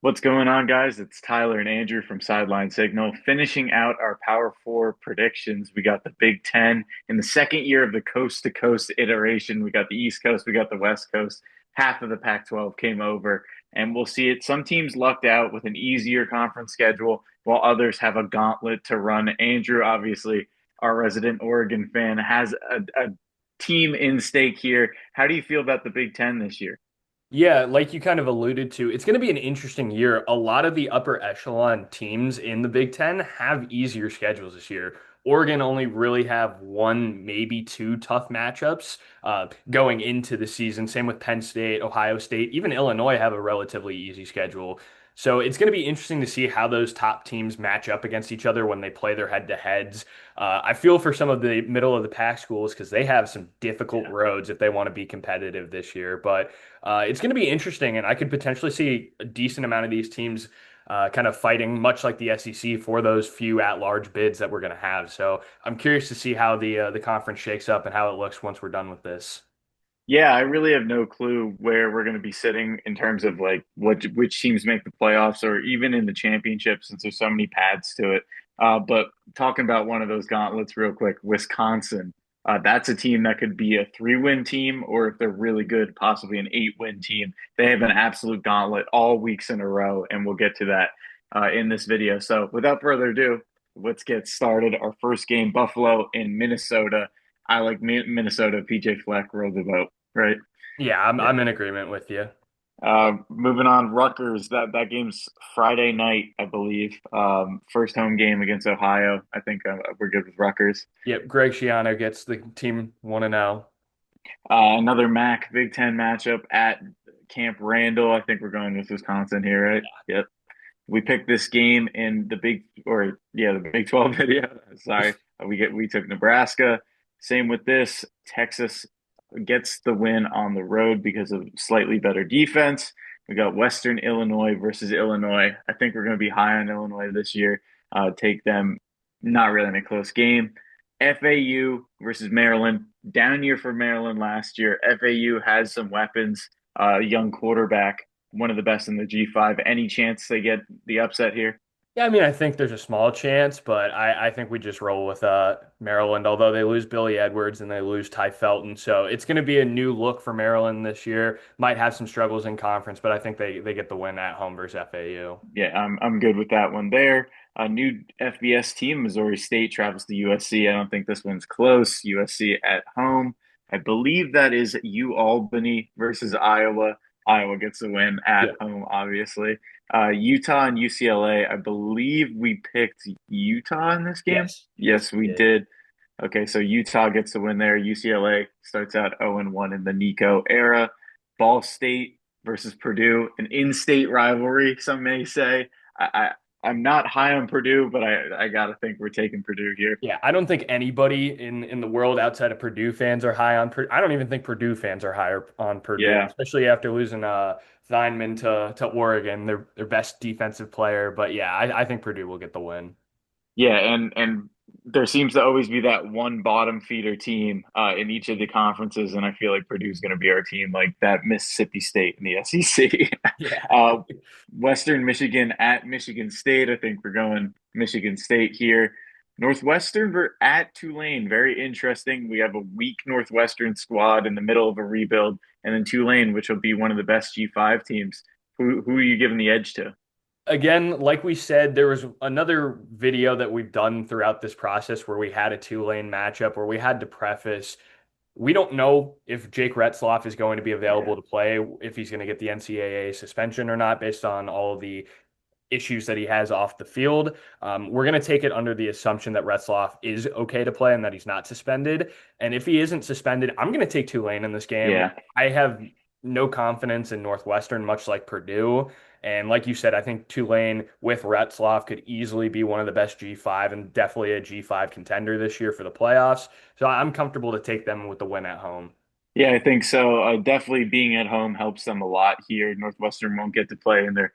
What's going on, guys? It's Tyler and Andrew from Sideline Signal, finishing out our Power Four predictions. We got the Big Ten in the second year of the coast to coast iteration. We got the East Coast, we got the West Coast. Half of the Pac 12 came over, and we'll see it. Some teams lucked out with an easier conference schedule, while others have a gauntlet to run. Andrew, obviously, our resident Oregon fan, has a team in stake here. How do you feel about the Big Ten this year? Yeah, like you kind of alluded to, it's going to be an interesting year. A lot of the upper echelon teams in the Big Ten have easier schedules this year. Oregon only really have one, maybe two tough matchups going into the season. Same with Penn State, Ohio State, even Illinois have a relatively easy schedule. So it's going to be interesting to see how those top teams match up against each other when they play their head-to-heads. I feel for some of the middle of the pack schools because they have some difficult roads if they want to be competitive this year. But it's going to be interesting, and I could potentially see a decent amount of these teams kind of fighting, much like the SEC, for those few at-large bids that we're going to have. So I'm curious to see how the conference shakes up and how it looks once we're done with this. Yeah, I really have no clue where we're going to be sitting in terms of like which teams make the playoffs or even in the championship since there's so many paths to it. But talking about one of those gauntlets real quick, Wisconsin, that's a team that could be a three-win team, or if they're really good, possibly an eight-win team. They have an absolute gauntlet all weeks in a row, and we'll get to that in this video. So without further ado, let's get started. Our first game, Buffalo in Minnesota. I like Minnesota. PJ Fleck rolled the vote. Right. Yeah, I'm Yeah. I'm in agreement with you. Moving on, Rutgers. That game's Friday night, I believe. First home game against Ohio. I think we're good with Rutgers. Yep, Greg Schiano gets the team 1-0. Another MAC Big Ten matchup at Camp Randall. I think we're going with Wisconsin here, right? Yep. We picked this game in the the Big 12 video. Sorry, we took Nebraska. Same with this. Texas gets the win on the road because of slightly better defense. We got Western Illinois versus Illinois. I think we're going to be high on Illinois this year. Take them, not really in a close game. FAU versus Maryland. Down year for Maryland last year. FAU has some weapons. Young quarterback, one of the best in the G5. Any chance they get the upset here? Yeah, I mean, I think there's a small chance, but I think we just roll with Maryland, although they lose Billy Edwards and they lose Ty Felton. So it's going to be a new look for Maryland this year. Might have some struggles in conference, but I think they get the win at home versus FAU. Yeah, I'm good with that one there. A new FBS team, Missouri State travels to USC. I don't think this one's close. USC at home. I believe that is U Albany versus Iowa. Iowa gets the win at Yeah. home, obviously. Utah and UCLA. I believe we picked Utah in this game. Yes. Yes, Yes, we we did. did. Okay, so Utah gets the win there. UCLA starts out 0-1 in the Nico era. Ball State versus Purdue, an in-state rivalry, some may say. I'm not high on Purdue, but I gotta think we're taking Purdue here. Yeah, I don't think anybody in the world outside of Purdue fans are high on Purdue. I don't even think Purdue fans are higher on Purdue, Yeah, especially after losing Zineman to Oregon, their best defensive player. But yeah, I think Purdue will get the win. yeah, and there seems to always be that one bottom feeder team in each of the conferences, and I feel like Purdue's going to be our team, like that Mississippi State in the SEC. Yeah. uh, Western Michigan at Michigan State. I think we're going Michigan State here. Northwestern at Tulane. Very interesting. We have a weak Northwestern squad in the middle of a rebuild, and then Tulane, which will be one of the best G5 teams. Who are you giving the edge to? Again, like we said, there was another video that we've done throughout this process where we had a two-lane matchup where we had to preface we don't know if Jake Retzloff is going to be Yeah. available to play, if he's going to get the NCAA suspension or not, based on all of the issues that he has off the field. We're going to take it under the assumption that Retzloff is okay to play and that he's not suspended. And if he isn't suspended, I'm going to take Tulane in this game. Yeah. I have no confidence in Northwestern, much like Purdue. And like you said, I think Tulane with Retzloff could easily be one of the best G5 and definitely a G5 contender this year for the playoffs. So I'm comfortable to take them with the win at home. Yeah, I think so. Definitely being at home helps them a lot here. Northwestern won't get to play in their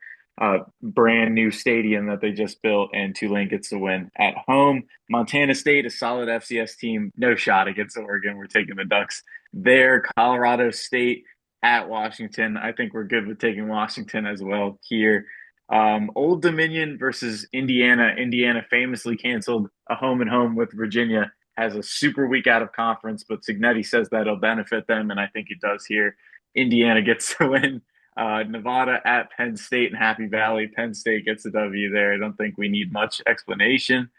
brand new stadium that they just built, and Tulane gets the win at home. Montana State, a solid FCS team, no shot against Oregon. We're taking the Ducks there. Colorado State at Washington. I think we're good with taking Washington as well here. Old Dominion versus Indiana. Indiana famously canceled a home and home with Virginia. Has a super week out of conference, but Signetti says that'll benefit them, and I think it does here. Indiana gets to win. Nevada at Penn State and Happy Valley. Penn State gets the W there. I don't think we need much explanation.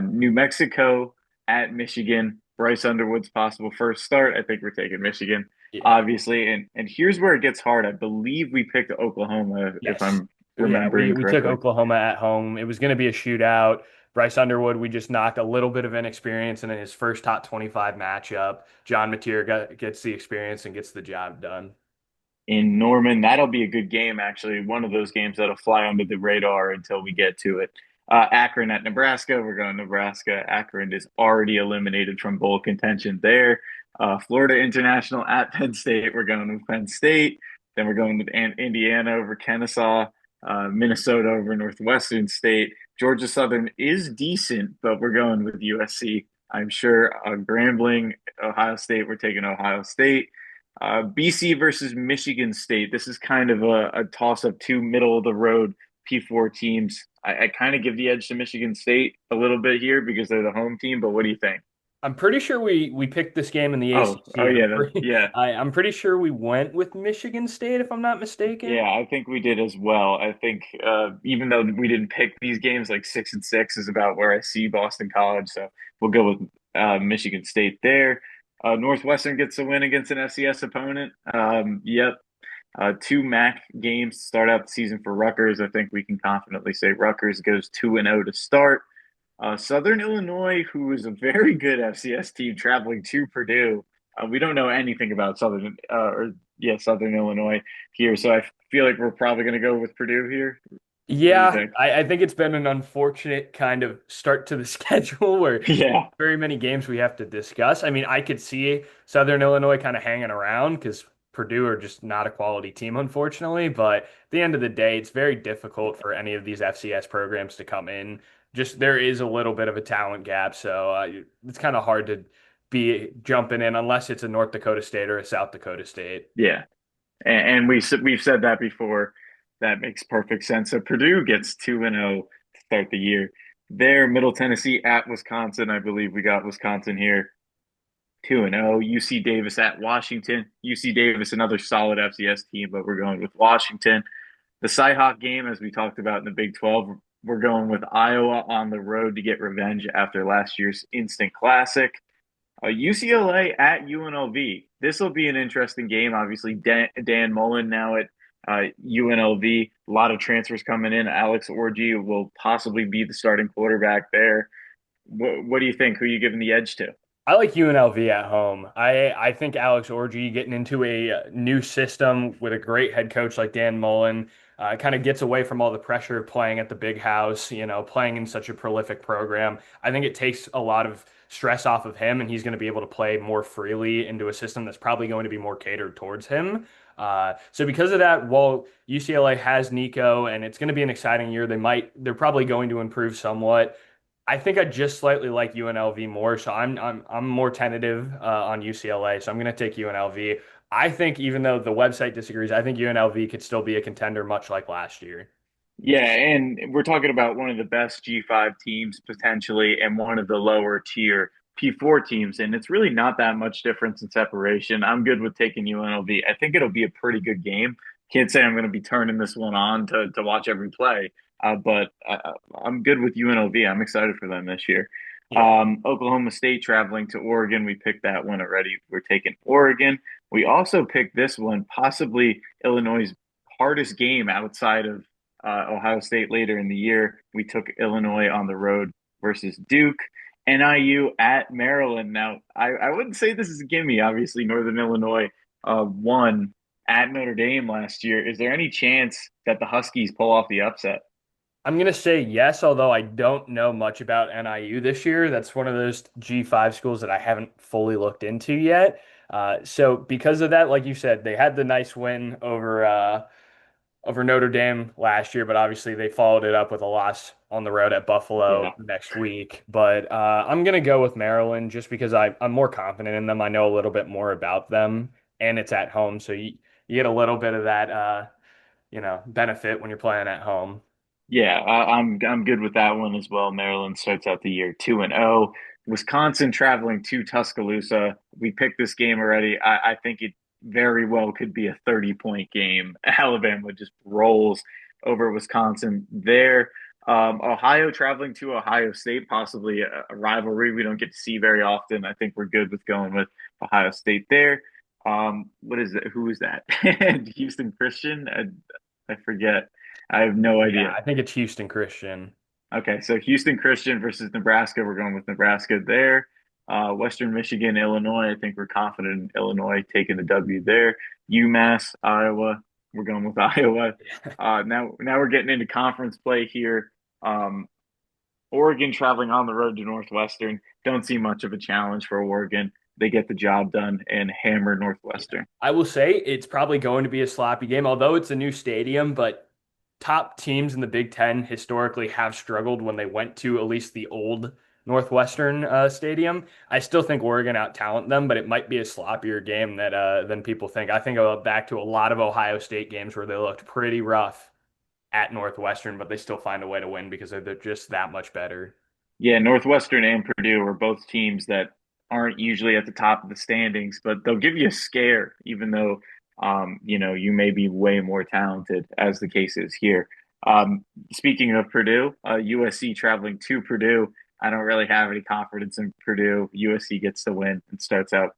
New Mexico at Michigan. Bryce Underwood's possible first start. I think we're taking Michigan, Yeah. obviously. And here's where it gets hard. I believe we picked Oklahoma, if Yes. I'm Yeah, we remembering we took correctly. Oklahoma at home. It was going to be a shootout. Bryce Underwood, we just knocked a little bit of inexperience in his first top 25 matchup. John Mateer gets the experience and gets the job done. In Norman. That'll be a good game, actually. One of those games that'll fly under the radar until we get to it. Akron at Nebraska. We're going Nebraska. Akron is already eliminated from bowl contention there. Florida International at Penn State. We're going with Penn State. Then we're going with Indiana over Kennesaw. Minnesota over Northwestern State. Georgia Southern is decent, but we're going with USC. I'm sure Grambling, Ohio State. We're taking Ohio State. BC versus Michigan State. This is kind of a toss up, two middle of the road P4 teams. I kind of give the edge to Michigan State a little bit here because they're the home team. But what do you think? I'm pretty sure we picked this game in the Oh ACC, and yeah, yeah, I'm pretty sure we went with Michigan State, if I'm not mistaken. yeah. I think we did as well. I think even though we didn't pick these games, like 6-6 is about where I see Boston College. So we'll go with Michigan State there. Northwestern gets a win against an FCS opponent. Yep, two MAC games to start out the season for Rutgers. I think we can confidently say Rutgers goes 2-0 to start. Southern Illinois, who is a very good FCS team, traveling to Purdue. We don't know anything about Southern Illinois here, so I feel like we're probably going to go with Purdue here. What do you Yeah, think? I think it's been an unfortunate kind of start to the schedule where Yeah, very many games we have to discuss. I mean, I could see Southern Illinois kind of hanging around because Purdue are just not a quality team, unfortunately. But at the end of the day, it's very difficult for any of these FCS programs to come in. Just there is a little bit of a talent gap, so it's kind of hard to be jumping in unless it's a North Dakota State or a South Dakota State. yeah, and we've said that before. That makes perfect sense. So Purdue gets 2-0 to start the year. There, Middle Tennessee at Wisconsin. I believe we got Wisconsin here 2-0. UC Davis at Washington. UC Davis, another solid FCS team, but we're going with Washington. The Cyhawk game, as we talked about in the Big 12, we're going with Iowa on the road to get revenge after last year's instant classic. UCLA at UNLV. This will be an interesting game. Obviously, Dan Mullen now at UNLV. A lot of transfers coming in. Alex Orji will possibly be the starting quarterback there. What do you think? Who are you giving the edge to? I like UNLV at home. I think Alex Orji getting into a new system with a great head coach like Dan Mullen kind of gets away from all the pressure of playing at the big house, playing in such a prolific program. I think it takes a lot of stress off of him, and he's going to be able to play more freely into a system that's probably going to be more catered towards him. So because of that, while UCLA has Nico and it's going to be an exciting year, they're probably going to improve somewhat. I think I just slightly like UNLV more, so I'm more tentative on UCLA. So I'm going to take UNLV. I think even though the website disagrees, I think UNLV could still be a contender, much like last year. Yeah, and we're talking about one of the best G5 teams potentially and one of the lower tier P4 teams, and it's really not that much difference in separation. I'm good with taking UNLV. I think it'll be a pretty good game. Can't say I'm going to be turning this one on to watch every play, but I'm good with UNLV. I'm excited for them this year. Yeah. Oklahoma State traveling to Oregon. We picked that one already. We're taking Oregon. We also picked this one, possibly Illinois' hardest game outside of Ohio State later in the year. We took Illinois on the road versus Duke. NIU at Maryland. Now, I wouldn't say this is a gimme. Obviously, Northern Illinois won at Notre Dame last year. Is there any chance that the Huskies pull off the upset? I'm going to say yes, although I don't know much about NIU this year. That's one of those G5 schools that I haven't fully looked into yet. So because of that, like you said, they had the nice win over Notre Dame last year, but obviously they followed it up with a loss on the road at Buffalo Yeah. next week. But I'm going to go with Maryland just because I'm more confident in them. I know a little bit more about them, and it's at home, so you get a little bit of that. benefit when you're playing at home. Yeah, I'm good with that one as well. Maryland starts out the year 2-0. Wisconsin traveling to Tuscaloosa. We picked this game already. I think it very well could be a 30-point game. Alabama just rolls over Wisconsin there. Ohio traveling to Ohio State, possibly a rivalry we don't get to see very often. I think we're good with going with Ohio State there. What is it? Who is that? Houston Christian? I forget. I have no Yeah, idea. I think it's Houston Christian. Okay, so Houston Christian versus Nebraska. We're going with Nebraska there. Western Michigan, Illinois. I think we're confident in Illinois taking the W there. UMass, Iowa. We're going with Iowa. Now we're getting into conference play here. Um, Oregon traveling on the road to Northwestern. Don't see much of a challenge for Oregon. They get the job done and hammer Northwestern. I will say it's probably going to be a sloppy game, although it's a new stadium, but top teams in the Big Ten historically have struggled when they went to at least the old Northwestern stadium. I still think Oregon out talent them, but it might be a sloppier game than people think. I think about back to a lot of Ohio State games where they looked pretty rough at Northwestern, but they still find a way to win because they're just that much better. Yeah, Northwestern and Purdue are both teams that aren't usually at the top of the standings, but they'll give you a scare, even though you may be way more talented, as the case is here. Speaking of Purdue, USC traveling to Purdue. I don't really have any confidence in Purdue. USC gets the win and starts out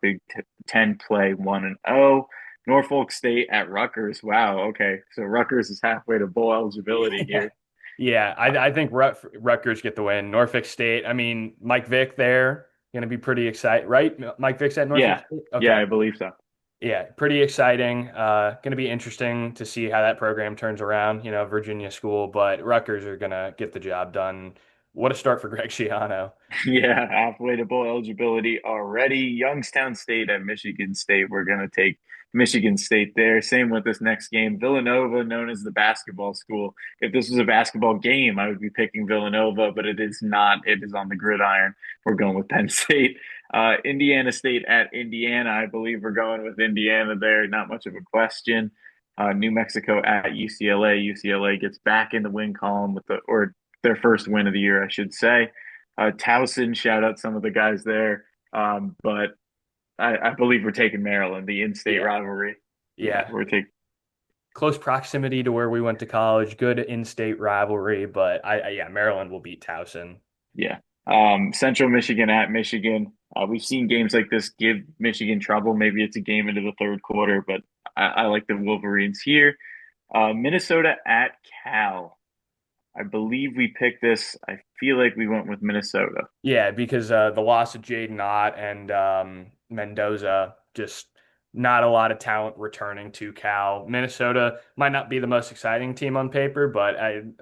Ten play 1-0. Norfolk State at Rutgers. Wow. Okay, so Rutgers is halfway to bowl eligibility Yeah. here. Yeah, I think Rutgers get the win. Norfolk State, I mean, Mike Vick there, going to be pretty excited, right? Mike Vick's at Norfolk Yeah, State? yeah, Okay. I believe so. Yeah, pretty exciting. Going to be interesting to see how that program turns around, Virginia school, but Rutgers are going to get the job done. What a start for Greg Schiano. Yeah, halfway to bowl eligibility already. Youngstown State at Michigan State. We're going to take Michigan State there. Same with this next game. Villanova, known as the basketball school. If this was a basketball game, I would be picking Villanova, but it is not. It is on the gridiron. We're going with Penn State. Indiana State at Indiana. I believe we're going with Indiana there. Not much of a question. New Mexico at UCLA. UCLA gets back in the win column or their first win of the year, I should say. Towson, shout out some of the guys there. But I believe we're taking Maryland, the in-state Yeah. rivalry. Yeah, Yeah. we're taking. Close proximity to where we went to college, good in-state rivalry, but yeah, Maryland will beat Towson. Yeah. Central Michigan at Michigan. We've seen games like this give Michigan trouble. Maybe it's a game into the third quarter, but I like the Wolverines here. Minnesota at Cal. I believe we picked this. I feel like we went with Minnesota. Yeah, because the loss of Jaden Ott and Mendoza, just not a lot of talent returning to Cal. Minnesota might not be the most exciting team on paper, but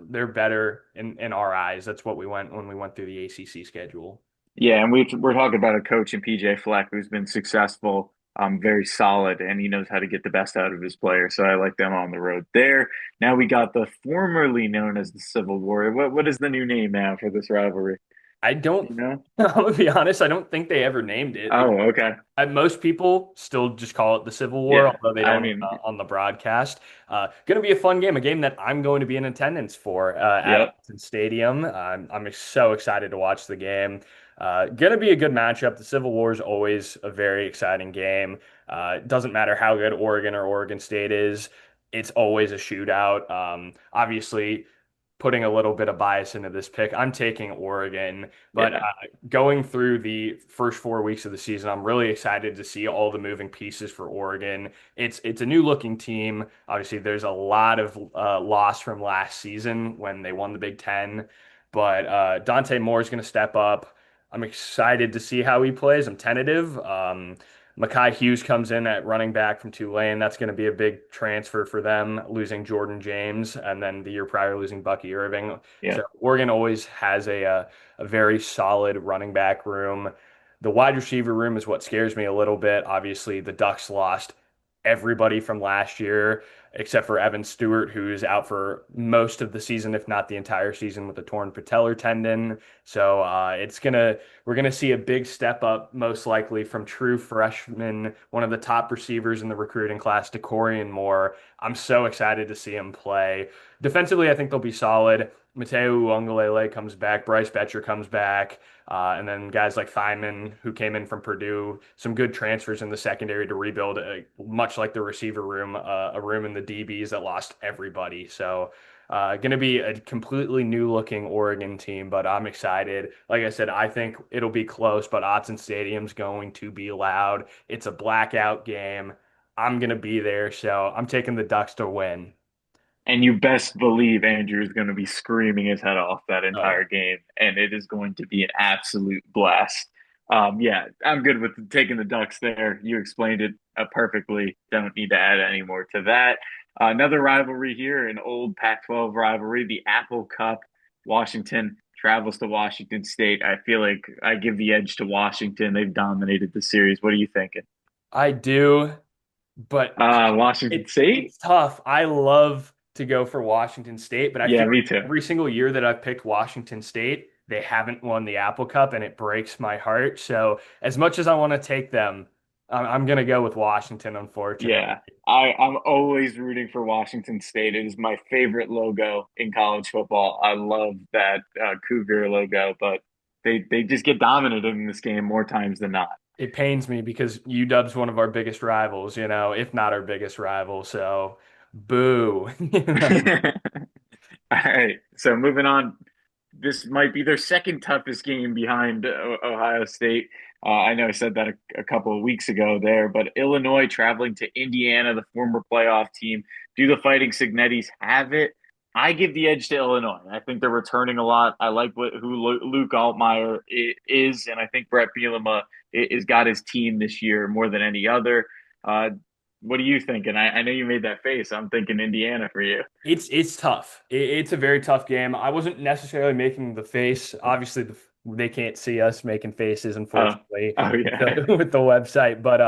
they're better in our eyes. That's what we went when we went through the ACC schedule. Yeah, and we're talking about a coach in PJ Fleck who's been successful, very solid, and he knows how to get the best out of his players. So I like them on the road there. Now we got the formerly known as the Civil War. What is the new name now for this rivalry? I Do don't, you know? I'm gonna be honest, I don't think they ever named it. Oh, okay. Most people still just call it the Civil War, Yeah. although they I don't mean, on the broadcast. Going to be a fun game, a game that I'm going to be in attendance for at yep. Autzen Stadium. I'm so excited to watch the game. Going to be a good matchup. The Civil War is always a very exciting game. It doesn't matter how good Oregon or Oregon State is, it's always a shootout. Obviously, putting a little bit of bias into this pick. I'm taking Oregon, but Yeah. going through the first 4 weeks of the season, I'm really excited to see all the moving pieces for Oregon. It's a new looking team. Obviously, there's a lot of loss from last season when they won the Big Ten, but Dante Moore is going to step up. I'm excited to see how he plays. I'm tentative. Makai Hughes comes in at running back from Tulane. That's going to be a big transfer for them, losing Jordan James, and then the year prior losing Bucky Irving. Yeah. So Oregon always has a very solid running back room. The wide receiver room is what scares me a little bit. Obviously, the Ducks lost everybody from last year. except for Evan Stewart, who is out for most of the season, if not the entire season, with a torn patellar tendon. So we're gonna see a big step up, most likely from true freshman, one of the top receivers in the recruiting class, DeCorian Moore. I'm so excited to see him play. Defensively, I think they'll be solid. Mateo Uiagalelei comes back, Bryce Betcher comes back, and then guys like Feynman, who came in from Purdue, some good transfers in the secondary to rebuild, much like the receiver room, a room in the DBs that lost everybody. So, going to be a completely new looking Oregon team, but I'm excited. Like I said, I think it'll be close, but Autzen Stadium's going to be loud. It's a blackout game. I'm going to be there, so I'm taking the Ducks to win. And you best believe Andrew is going to be screaming his head off that Oh yeah. entire game, and it is going to be an absolute blast. Yeah, I'm good with taking the Ducks there. You explained it perfectly. Don't need to add any more to that. Another rivalry here, an old Pac-12 rivalry, the Apple Cup. Washington travels to Washington State. I feel like I give the edge to Washington. They've dominated the series. What are you thinking? I do, but Washington State? it's tough. I love to go for Washington State, but I Yeah, feel me like too. every single year that I've picked Washington State, they haven't won the Apple Cup, and it breaks my heart. So as much as I want to take them, I'm going to go with Washington, unfortunately. Yeah, I'm always rooting for Washington State. It is my favorite logo in college football. I love that Cougar logo, but they just get dominated in this game more times than not. It pains me because UW's one of our biggest rivals, if not our biggest rival. So boo. All right, so moving on. This might be their second toughest game behind Ohio State. I know I said that a couple of weeks ago there, but Illinois traveling to Indiana, the former playoff team. Do the Fighting Signettis have it? I give the edge to Illinois. I think they're returning a lot. I like who Luke Altmaier is, and I think Brett Bielema has got his team this year more than any other. Uh, what do you think? And I know you made that face. I'm thinking Indiana for you. It's tough. It's a very tough game. I wasn't necessarily making the face. Obviously, they can't see us making faces, Oh, unfortunately, oh with yeah. with the website. But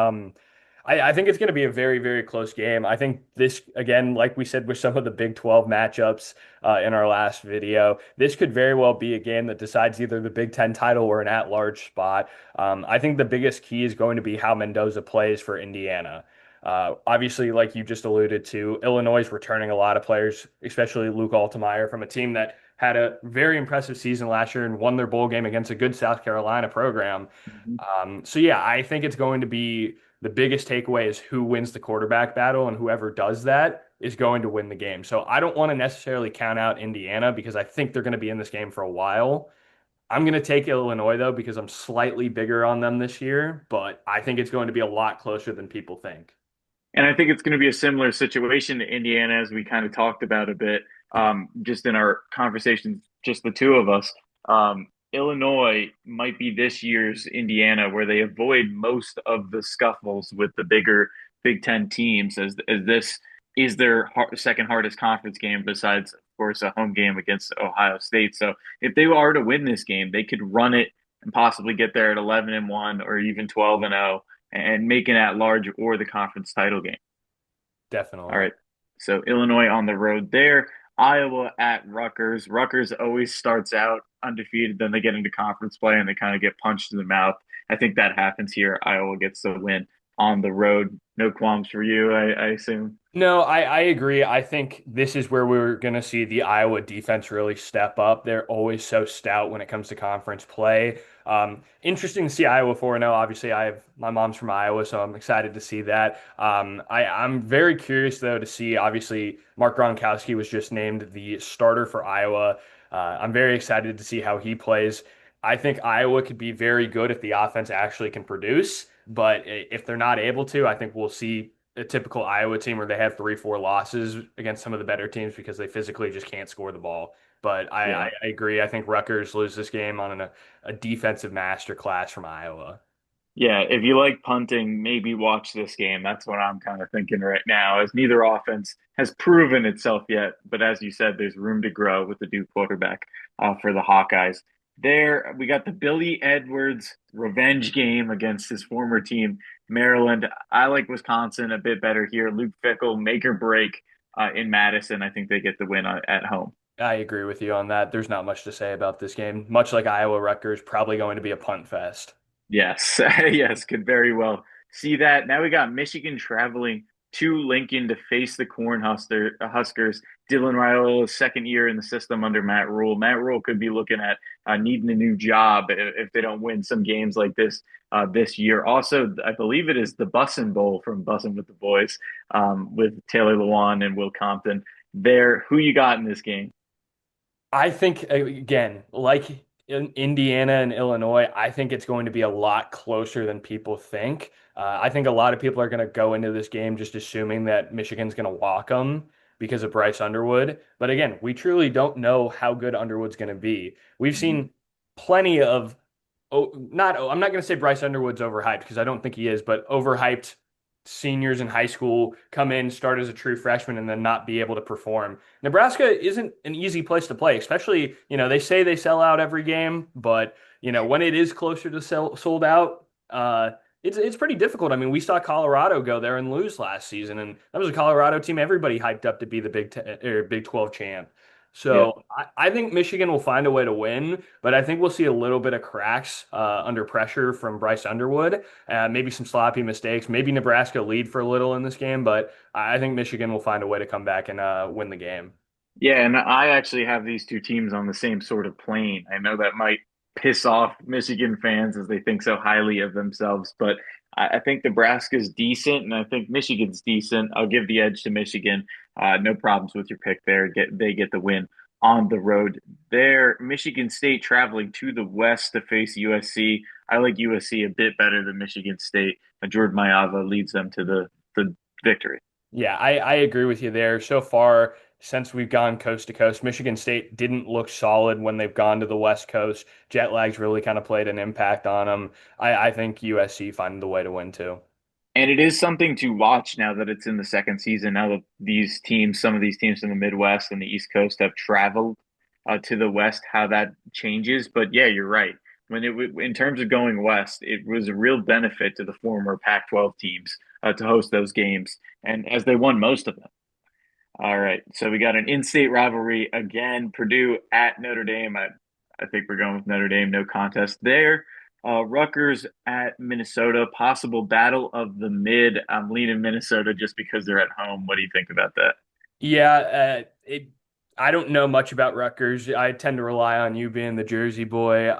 I think it's going to be a very, very close game. I think this, again, like we said with some of the Big 12 matchups in our last video, this could very well be a game that decides either the Big 10 title or an at-large spot. I think the biggest key is going to be how Mendoza plays for Indiana. Obviously, like you just alluded to, Illinois is returning a lot of players, especially Luke Altmaier from a team that had a very impressive season last year and won their bowl game against a good South Carolina program. Mhm. So yeah, I think it's going to be the biggest takeaway is who wins the quarterback battle, and whoever does that is going to win the game. So I don't want to necessarily count out Indiana because I think they're going to be in this game for a while. I'm going to take Illinois though because I'm slightly bigger on them this year, but I think it's going to be a lot closer than people think. And I think it's going to be a similar situation to Indiana as we kind of talked about a bit, just in our conversations, just the two of us. Illinois might be this year's Indiana, where they avoid most of the scuffles with the bigger Big Ten teams, as this is their second hardest conference game, besides, of course, a home game against Ohio State. So if they were to win this game, they could run it and possibly get there at 11-1 or even 12-0 and make it at large or the conference title game. All Definitely. right. So Illinois on the road there. Iowa at Rutgers. Rutgers always starts out undefeated, then they get into conference play and they kind of get punched in the mouth. I think that happens here. Iowa gets the win on the road. No qualms for you, I assume. No, I agree. I think this is where we're going to see the Iowa defense really step up. They're always so stout when it comes to conference play. Interesting to see Iowa 4-0. Obviously, my mom's from Iowa, so I'm excited to see that. I'm very curious though to see. Obviously, Mark Gronkowski was just named the starter for Iowa. I'm very excited to see how he plays. I think Iowa could be very good if the offense actually can produce, but if they're not able to, I think we'll see a typical Iowa team where they have 3, 4 losses against some of the better teams because they physically just can't score the ball. But Yeah. I agree. I think Rutgers lose this game on a defensive masterclass from Iowa. Yeah, if you like punting, maybe watch this game. That's what I'm kind of thinking right now, as neither offense has proven itself yet. But as you said, there's room to grow with the new quarterback for the Hawkeyes. There, we got the Billy Edwards revenge game against his former team, Maryland. I like Wisconsin a bit better here. Luke Fickell, make or break. in Madison. I think they get the win at home. I agree with you on that. There's not much to say about this game. Much like Iowa Rutgers, probably going to be a punt fest. Yes, yes, could very well see that. Now we got Michigan traveling to Lincoln to face the Huskers. Dylan Raiola's second year in the system under Matt Rule. Matt Rule could be looking at needing a new job if they don't win some games like this this year. Also, I believe it is the Bussin' Bowl from Bussin' with the Boys with Taylor Lewan and Will Compton. There, who you got in this game? I think, again, like in Indiana and Illinois, I think it's going to be a lot closer than people think. I think a lot of people are going to go into this game just assuming that Michigan's going to walk them because of Bryce Underwood. But again, we truly don't know how good Underwood's going to be. We've seen plenty of, I'm not going to say Bryce Underwood's overhyped because I don't think he is, but overhyped seniors in high school come in, start as a true freshman, and then not be able to perform. Nebraska isn't an easy place to play, especially, they say they sell out every game, but, when it is closer to sold out, it's pretty difficult. I mean, we saw Colorado go there and lose last season, and that was a Colorado team everybody hyped up to be the Big 12 champ. Yeah. So I think Michigan will find a way to win, but I think we'll see a little bit of cracks under pressure from Bryce Underwood, maybe some sloppy mistakes, maybe Nebraska lead for a little in this game, but I think Michigan will find a way to come back and win the game. Yeah, and I actually have these two teams on the same sort of plane. I know that might piss off Michigan fans as they think so highly of themselves, but I think Nebraska's decent, and I think Michigan's decent. I'll give the edge to Michigan. No problems with your pick there. They get the win on the road. There, Michigan State traveling to the West to face USC. I like USC a bit better than Michigan State. Jordan Mayava leads them to the victory. Yeah, I agree with you there. So far, since we've gone coast to coast, Michigan State didn't look solid when they've gone to the West Coast. Jet lag's really kind of played an impact on them. I think USC find the way to win too. And it is something to watch now that it's in the second season. Now that some of these teams in the Midwest and the East Coast have traveled to the West, how that changes. But yeah, you're right. In terms of going West, it was a real benefit to the former Pac-12 teams to host those games, and as they won most of them. All right, so we got an in-state rivalry again. Purdue at Notre Dame. I think we're going with Notre Dame. No contest there. Rutgers at Minnesota. Possible battle of the mid. I'm leaning Minnesota just because they're at home. What do you think about that? Yeah, I don't know much about Rutgers. I tend to rely on you being the Jersey boy.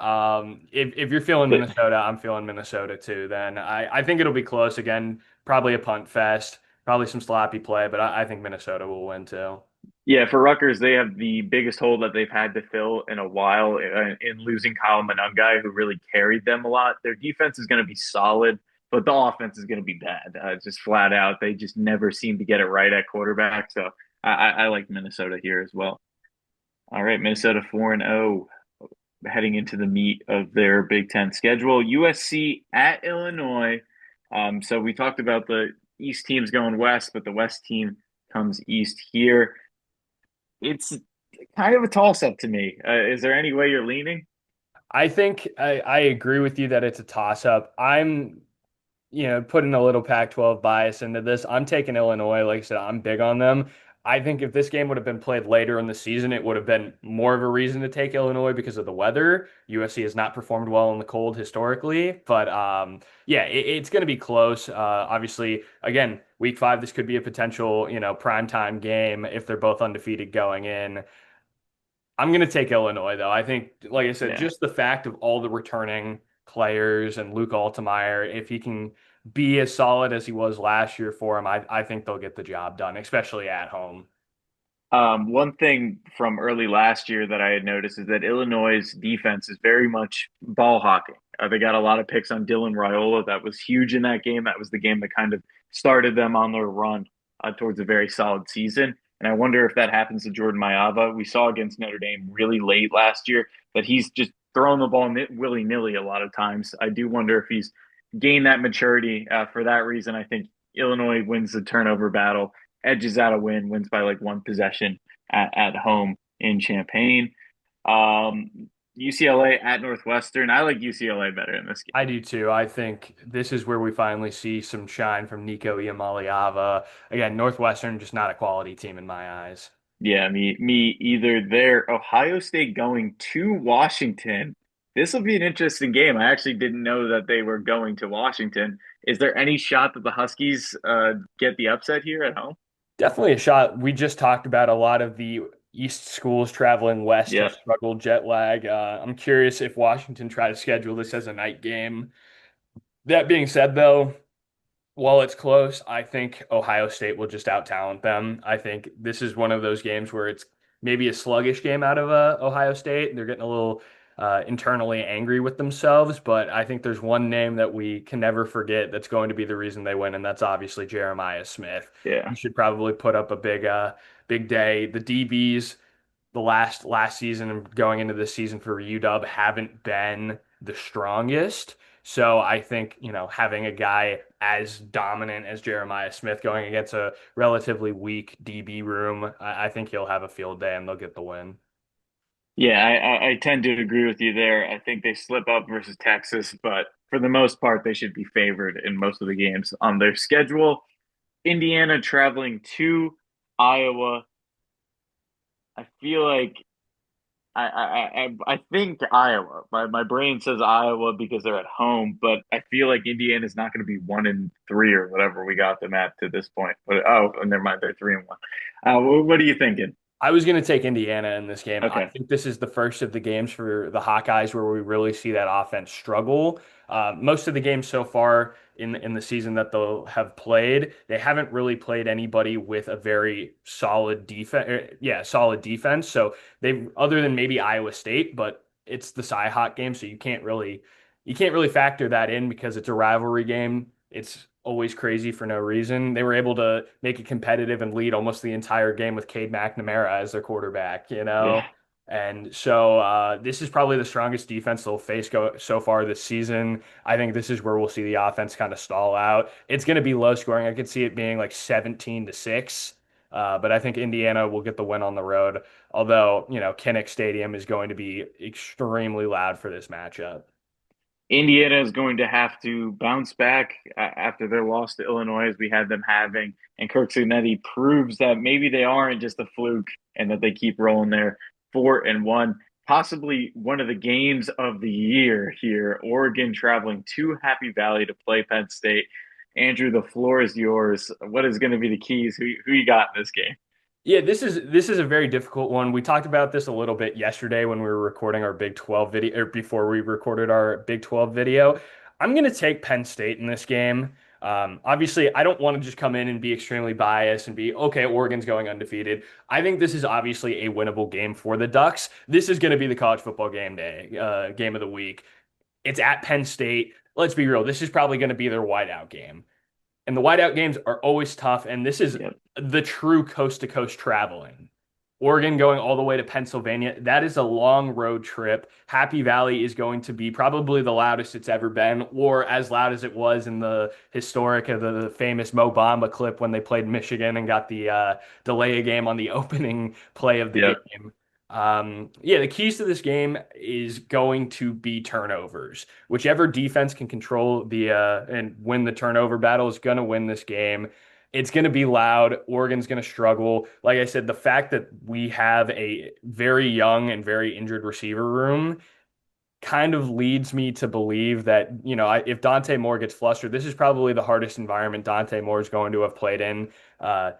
If you're feeling Minnesota, I'm feeling Minnesota too. Then I think it'll be close again. Probably a punt fest. Probably some sloppy play, but I think Minnesota will win too. Yeah, for Rutgers, they have the biggest hole that they've had to fill in a while in losing Kyle Monangai, who really carried them a lot. Their defense is going to be solid, but the offense is going to be bad. Just flat out, they just never seem to get it right at quarterback. So I like Minnesota here as well. All right, Minnesota 4-0, heading into the meat of their Big Ten schedule. USC at Illinois. So we talked about the East teams going west, but the West team comes east here. It's kind of a toss up to me. Is there any way you're leaning? I think I agree with you that it's a toss up. I'm putting a little Pac-12 bias into this. I'm taking Illinois. Like I said, I'm big on them. I think if this game would have been played later in the season, it would have been more of a reason to take Illinois because of the weather. USC has not performed well in the cold historically, but yeah, it's going to be close. Obviously, again, week 5, this could be a potential, primetime game if they're both undefeated going in. I'm going to take Illinois, though. I think, like I said, Yeah. just the fact of all the returning players and Luke Altmaier, if he can be as solid as he was last year for him, I think they'll get the job done, especially at home. One thing from early last year that I had noticed is that Illinois' defense is very much ball hawking. They got a lot of picks on Dylan Raiola. That was huge in that game. That was the game that kind of started them on their run towards a very solid season. And I wonder if that happens to Jordan Mayava. We saw against Notre Dame really late last year that he's just throwing the ball willy nilly a lot of times. I do wonder if he's gained that maturity. For that reason, I think Illinois wins the turnover battle, edges out a win, wins by like one possession at home in Champaign. UCLA at Northwestern. I like UCLA better in this I game. do too. I think this is where we finally see some shine from Nico Iamaleava. Again, Northwestern just not a quality team in my eyes. Yeah, me either there. Ohio State going to Washington. This will be an interesting game. I actually didn't know that they were going to Washington. Is there any shot that the Huskies get the upset here at home? Definitely a shot. We just talked about a lot of the East schools traveling west have Yep. struggled jet lag. I'm curious if Washington try to schedule this as a night game. That being said, though, while it's close, I think Ohio State will just out talent them. I think this is one of those games where it's maybe a sluggish game out of Ohio State. They're getting a little internally angry with themselves, but I think there's one name that we can never forget that's going to be the reason they win, and that's obviously Jeremiah Smith. Yeah. He should probably put up a big day. The DBs the last season and going into this season for UW haven't been the strongest. So I think, having a guy as dominant as Jeremiah Smith going against a relatively weak DB room, I think he'll have a field day and they'll get the win. Yeah, I tend to agree with you there. I think they slip up versus Texas, but for the most part, they should be favored in most of the games on their schedule. Indiana traveling to Iowa. I feel like I think Iowa. My brain says Iowa because they're at home, but I feel like Indiana's not going to be 1-3 or whatever we got them at to this point. But never mind, they're 3-1. What are you thinking? I was going to take Indiana in this game. I Okay, think this is the first of the games for the Hawkeyes where we really see that offense struggle. Most of the games so far in the season that they'll have played, they haven't really played anybody with a very solid defense. Yeah, solid defense. So they, other than maybe Iowa State, but it's the Cy-Hawk game, so you can't really factor that in because it's a rivalry game. It's always crazy for no reason. They were able to make it competitive and lead almost the entire game with Cade McNamara as their quarterback, you yeah. know? And so this is probably the strongest defense they'll face so far this season. I think this is where we'll see the offense kind of stall out. It's going to be low scoring. I could see it being like 17-6. But I think Indiana will get the win on the road. Although, Kinnick Stadium is going to be extremely loud for this matchup. Indiana is going to have to bounce back after their loss to Illinois, as we had them having. And Kirk Cincinnati proves that maybe they aren't just a fluke and that they keep rolling there 4-1. Possibly one of the games of the year here. Oregon traveling to Happy Valley to play Penn State. Andrew, the floor is yours. What is going to be the keys? Who you got in this game? Yeah, this is a very difficult one. We talked about this a little bit yesterday when we were recording our Big 12 video, or before we recorded our Big 12 video. I'm going to take Penn State in this game. Obviously, I don't want to just come in and be extremely biased and be, okay, Oregon's going undefeated. I think this is obviously a winnable game for the Ducks. This is going to be the college football game of the week. It's at Penn State. Let's be real. This is probably going to be their whiteout game. And the whiteout games are always tough. And this is Yep. the true coast to coast traveling. Oregon going all the way to Pennsylvania. That is a long road trip. Happy Valley is going to be probably the loudest it's ever been, or as loud as it was in the historic of the famous Mo Bamba clip when they played Michigan and got the delay a game on the opening play of the Yep. game. Yeah, the keys to this game is going to be turnovers. Whichever defense can control the and win the turnover battle is going to win this game. It's going to be loud. Oregon's going to struggle. Like I said, the fact that we have a very young and very injured receiver room kind of leads me to believe that, if Dante Moore gets flustered, this is probably the hardest environment Dante Moore is going to have played in uh,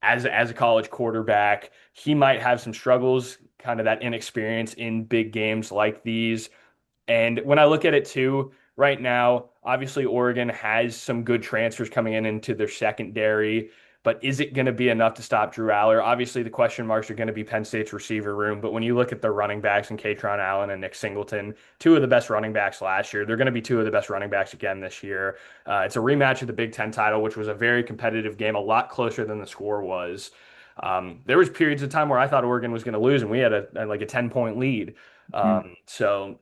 as a college quarterback. He might have some struggles, kind of that inexperience in big games like these. And when I look at it too, right now, obviously Oregon has some good transfers coming into their secondary, but is it going to be enough to stop Drew Aller? Obviously, the question marks are going to be Penn State's receiver room, but when you look at their running backs and Katron Allen and Nick Singleton, two of the best running backs last year, they're going to be two of the best running backs again this year. It's a rematch of the Big Ten title, which was a very competitive game, a lot closer than the score was. There was periods of time where I thought Oregon was going to lose, and we had like a 10-point lead. Mhm. So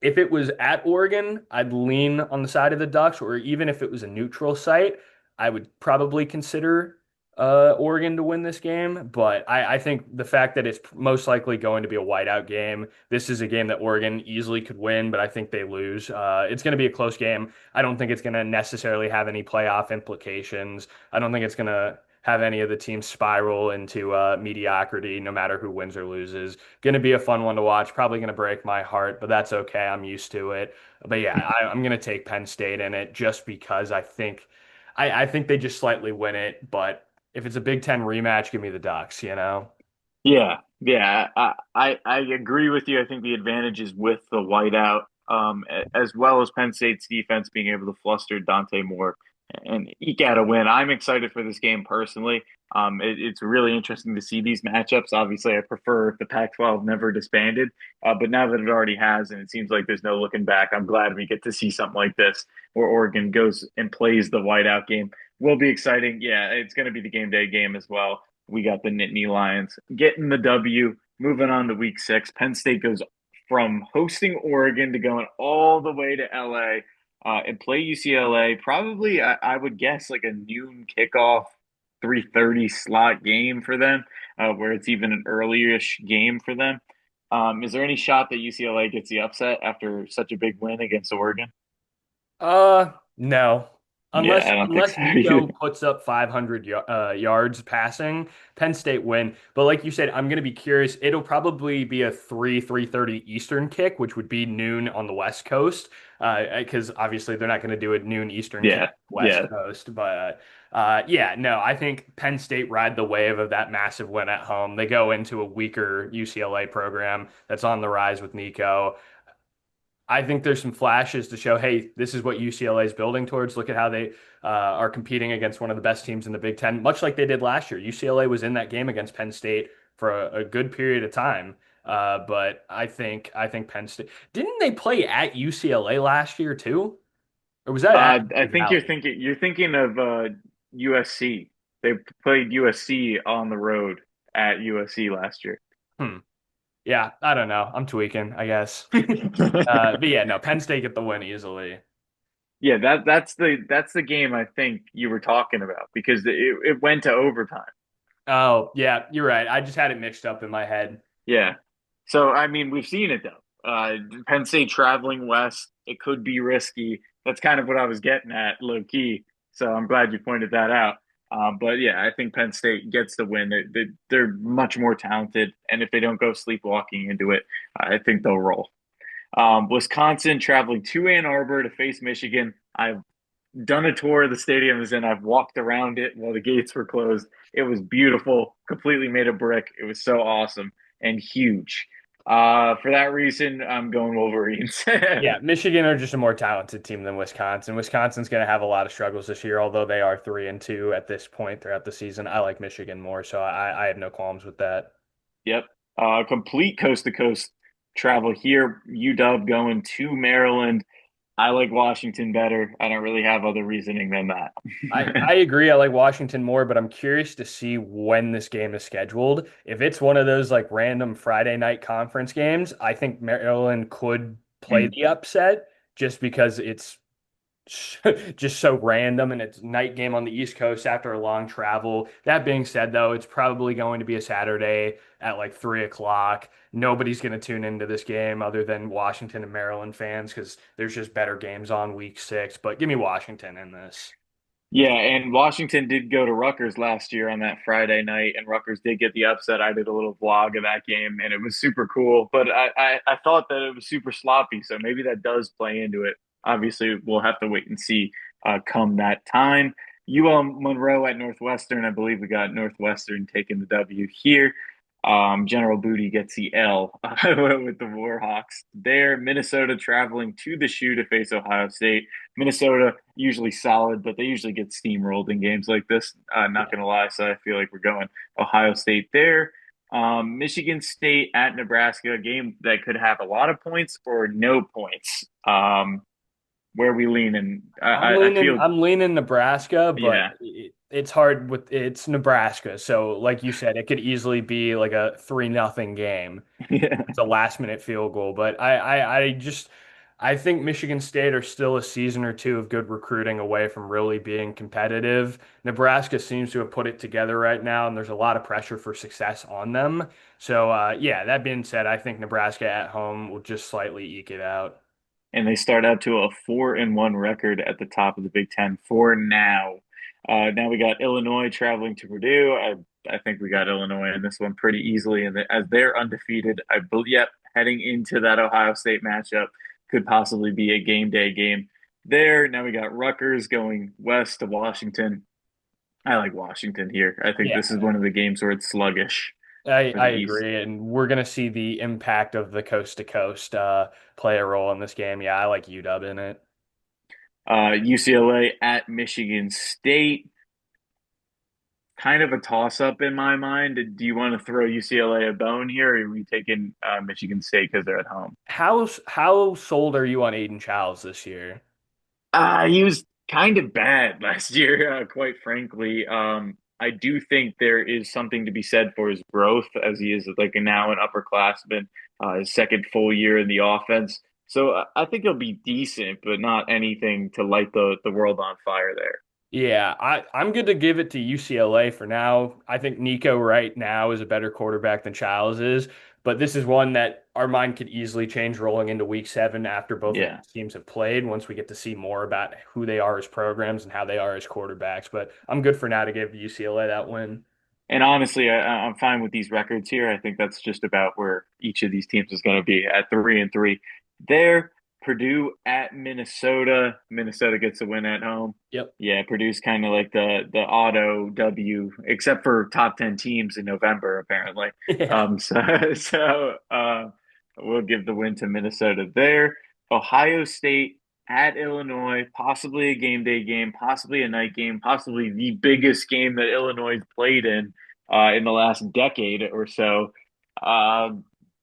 if it was at Oregon, I'd lean on the side of the Ducks, or even if it was a neutral site, I would probably consider Oregon to win this game, but I think the fact that it's most likely going to be a whiteout game, this is a game that Oregon easily could win, but I think they lose. It's going to be a close game. I don't think it's going to necessarily have any playoff implications. I don't think it's going to have any of the teams spiral into mediocrity, no matter who wins or loses. Going to be a fun one to watch. Probably going to break my heart, but that's okay. I'm used to it. But yeah, I'm going to take Penn State in it just because I think they just slightly win it, but if it's a Big Ten rematch, give me the Ducks, you know? Yeah, yeah, I agree with you. I think the advantage is with the whiteout, as well as Penn State's defense being able to fluster Dante Moore and eke out a win. I'm excited for this game personally. It's really interesting to see these matchups. Obviously, I prefer if the Pac-12 never disbanded, but now that it already has, and it seems like there's no looking back, I'm glad we get to see something like this where Oregon goes and plays the whiteout game. Will be exciting. Yeah, it's going to be the game day game as well. We got the Nittany Lions getting the W. Moving on to week 6. Penn State goes from hosting Oregon to going all the way to LA and play UCLA. Probably, I would guess, like a noon kickoff, 3:30 slot game for them, where it's even an early-ish game for them. Is there any shot that UCLA gets the upset after such a big win against Oregon? No. Yeah, Unless I don't think unless so either. Nico puts up 500 yards passing, Penn State win. But like you said, I'm going to be curious. It'll probably be a 3:30 Eastern kick, which would be noon on the West Coast, because obviously they're not going to do a noon Eastern kick Yeah, West yeah. Coast. But yeah, no, I think Penn State ride the wave of that massive win at home. They go into a weaker UCLA program that's on the rise with Nico. I think there's some flashes to show, hey, this is what UCLA is building towards. Look at how they are competing against one of the best teams in the Big Ten, much like they did last year. UCLA was in that game against Penn State for a good period of time. But I think Penn State didn't they play at UCLA last year too, or was that at I Missouri think Valley? you're thinking of USC. They played USC on the road at USC last year. Hmm. Yeah, I don't know. I'm tweaking, I guess. But yeah, no, Penn State get the win easily. Yeah, that's the game I think you were talking about because it went to overtime. Oh, yeah, you're right. I just had it mixed up in my head. Yeah. So I mean, we've seen it though. Penn State traveling west, it could be risky. That's kind of what I was getting at, low key. So I'm glad you pointed that out. But yeah, I think Penn State gets the win. They're much more talented, and if they don't go sleepwalking into it, I think they'll roll. Wisconsin traveling to Ann Arbor to face Michigan. I've done a tour of the stadiums and I've walked around it while the gates were closed. It was beautiful, completely made of brick. It was so awesome and huge. For that reason, I'm going Wolverines. Yeah, Michigan are just a more talented team than Wisconsin. Wisconsin's going to have a lot of struggles this year, although they are 3-2 at this point throughout the season. I like Michigan more, so I have no qualms with that. Yep. Complete coast to coast travel here. UW going to Maryland. I like Washington better. I don't really have other reasoning than that. I agree. I like Washington more, but I'm curious to see when this game is scheduled. If it's one of those like random Friday night conference games, I think Maryland could play Mm. the upset just because it's just so random and it's night game on the East Coast after a long travel. That being said, though, it's probably going to be a Saturday at like 3 o'clock. Nobody's going to tune into this game other than Washington and Maryland fans because there's just better games on week 6. But give me Washington in this. Yeah, and Washington did go to Rutgers last year on that Friday night, and Rutgers did get the upset. I did a little vlog of that game, and it was super cool. But I thought that it was super sloppy, so maybe that does play into it. Obviously, we'll have to wait and see come that time. UL Monroe at Northwestern. I believe we got Northwestern taking the W here. General Booty gets the L with the Warhawks. There, Minnesota traveling to the shoe to face Ohio State. Minnesota usually solid, but they usually get steamrolled in games like this. Not gonna lie, so I feel like we're going Ohio State there. Michigan State at Nebraska, a game that could have a lot of points or no points. Where we lean, and I feel I'm leaning Nebraska, but yeah, it's hard with it's Nebraska. So like you said, it could easily be like a 3-0 game. yeah, It's a last minute field goal, but I just I think Michigan State are still a season or two of good recruiting away from really being competitive. Nebraska seems to have put it together right now, and there's a lot of pressure for success on them. So, yeah, that being said, I think Nebraska at home will just slightly eke it out. And they start out to a 4-1 record at the top of the Big Ten for now. Now we got Illinois traveling to Purdue. I think we got Illinois in this one pretty easily, and as they're undefeated, I believe. Yep, heading into that Ohio State matchup could possibly be a game day game. There now we got Rutgers going west to Washington. I like Washington here. I think Yeah, this is one of the games where it's sluggish for I the East. agree, and we're gonna see the impact of the coast to coast play a role in this game. Yeah, I like UW in it. UCLA at Michigan State. Kind of a toss up in my mind. Do you want to throw UCLA a bone here, or are we taking Michigan State because they're at home? How sold are you on Aiden Childs this year? He was kind of bad last year, quite frankly. I do think there is something to be said for his growth as he is like now an upperclassman, his second full year in the offense. So I think he'll be decent, but not anything to light the world on fire there. Yeah, I'm good to give it to UCLA for now. I think Nico right now is a better quarterback than Childs is, but this is one that our mind could easily change rolling into week 7 after both of Yeah. these teams have played once we get to see more about who they are as programs and how they are as quarterbacks. But I'm good for now to give UCLA that win. And honestly, I'm fine with these records here. I think that's just about where each of these teams is going to be at 3-3. There, Purdue at Minnesota. Minnesota gets a win at home. Yep. Yeah, Purdue's kind of like the auto W, except for top 10 teams in November, apparently. Yeah. We'll give the win to Minnesota there. Ohio State at Illinois, possibly a game day game, possibly a night game, possibly the biggest game that Illinois played in the last decade or so. Uh,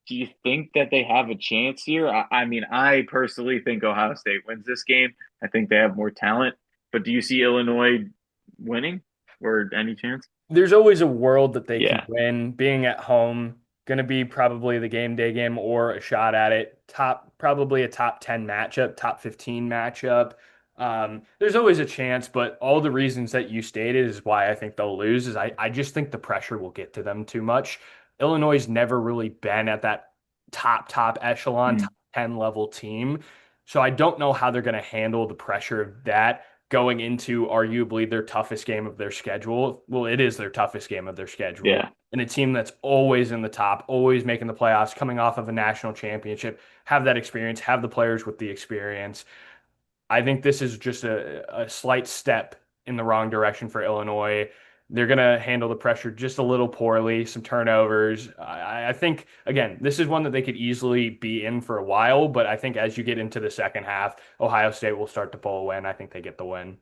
do you think that they have a chance here? I mean, I personally think Ohio State wins this game. I think they have more talent, but do you see Illinois winning or any chance? There's always a world that they can Yeah, win. Being at home, going to be probably the game day game or a shot at it. Probably a top 10 matchup, top 15 matchup. There's always a chance, but all the reasons that you stated is why I think they'll lose. Is I just think the pressure will get to them too much. Illinois has never really been at that top echelon, mm, top 10 level team. So I don't know how they're going to handle the pressure of that going into arguably their toughest game of their schedule. Well, it is their toughest game of their schedule. yeah. And a team that's always in the top, always making the playoffs, coming off of a national championship, have that experience, have the players with the experience. I think this is just a slight step in the wrong direction for Illinois. They're going to handle the pressure just a little poorly, some turnovers. I think, again, this is one that they could easily be in for a while, but I think as you get into the second half, Ohio State will start to pull away, and I think they get the win.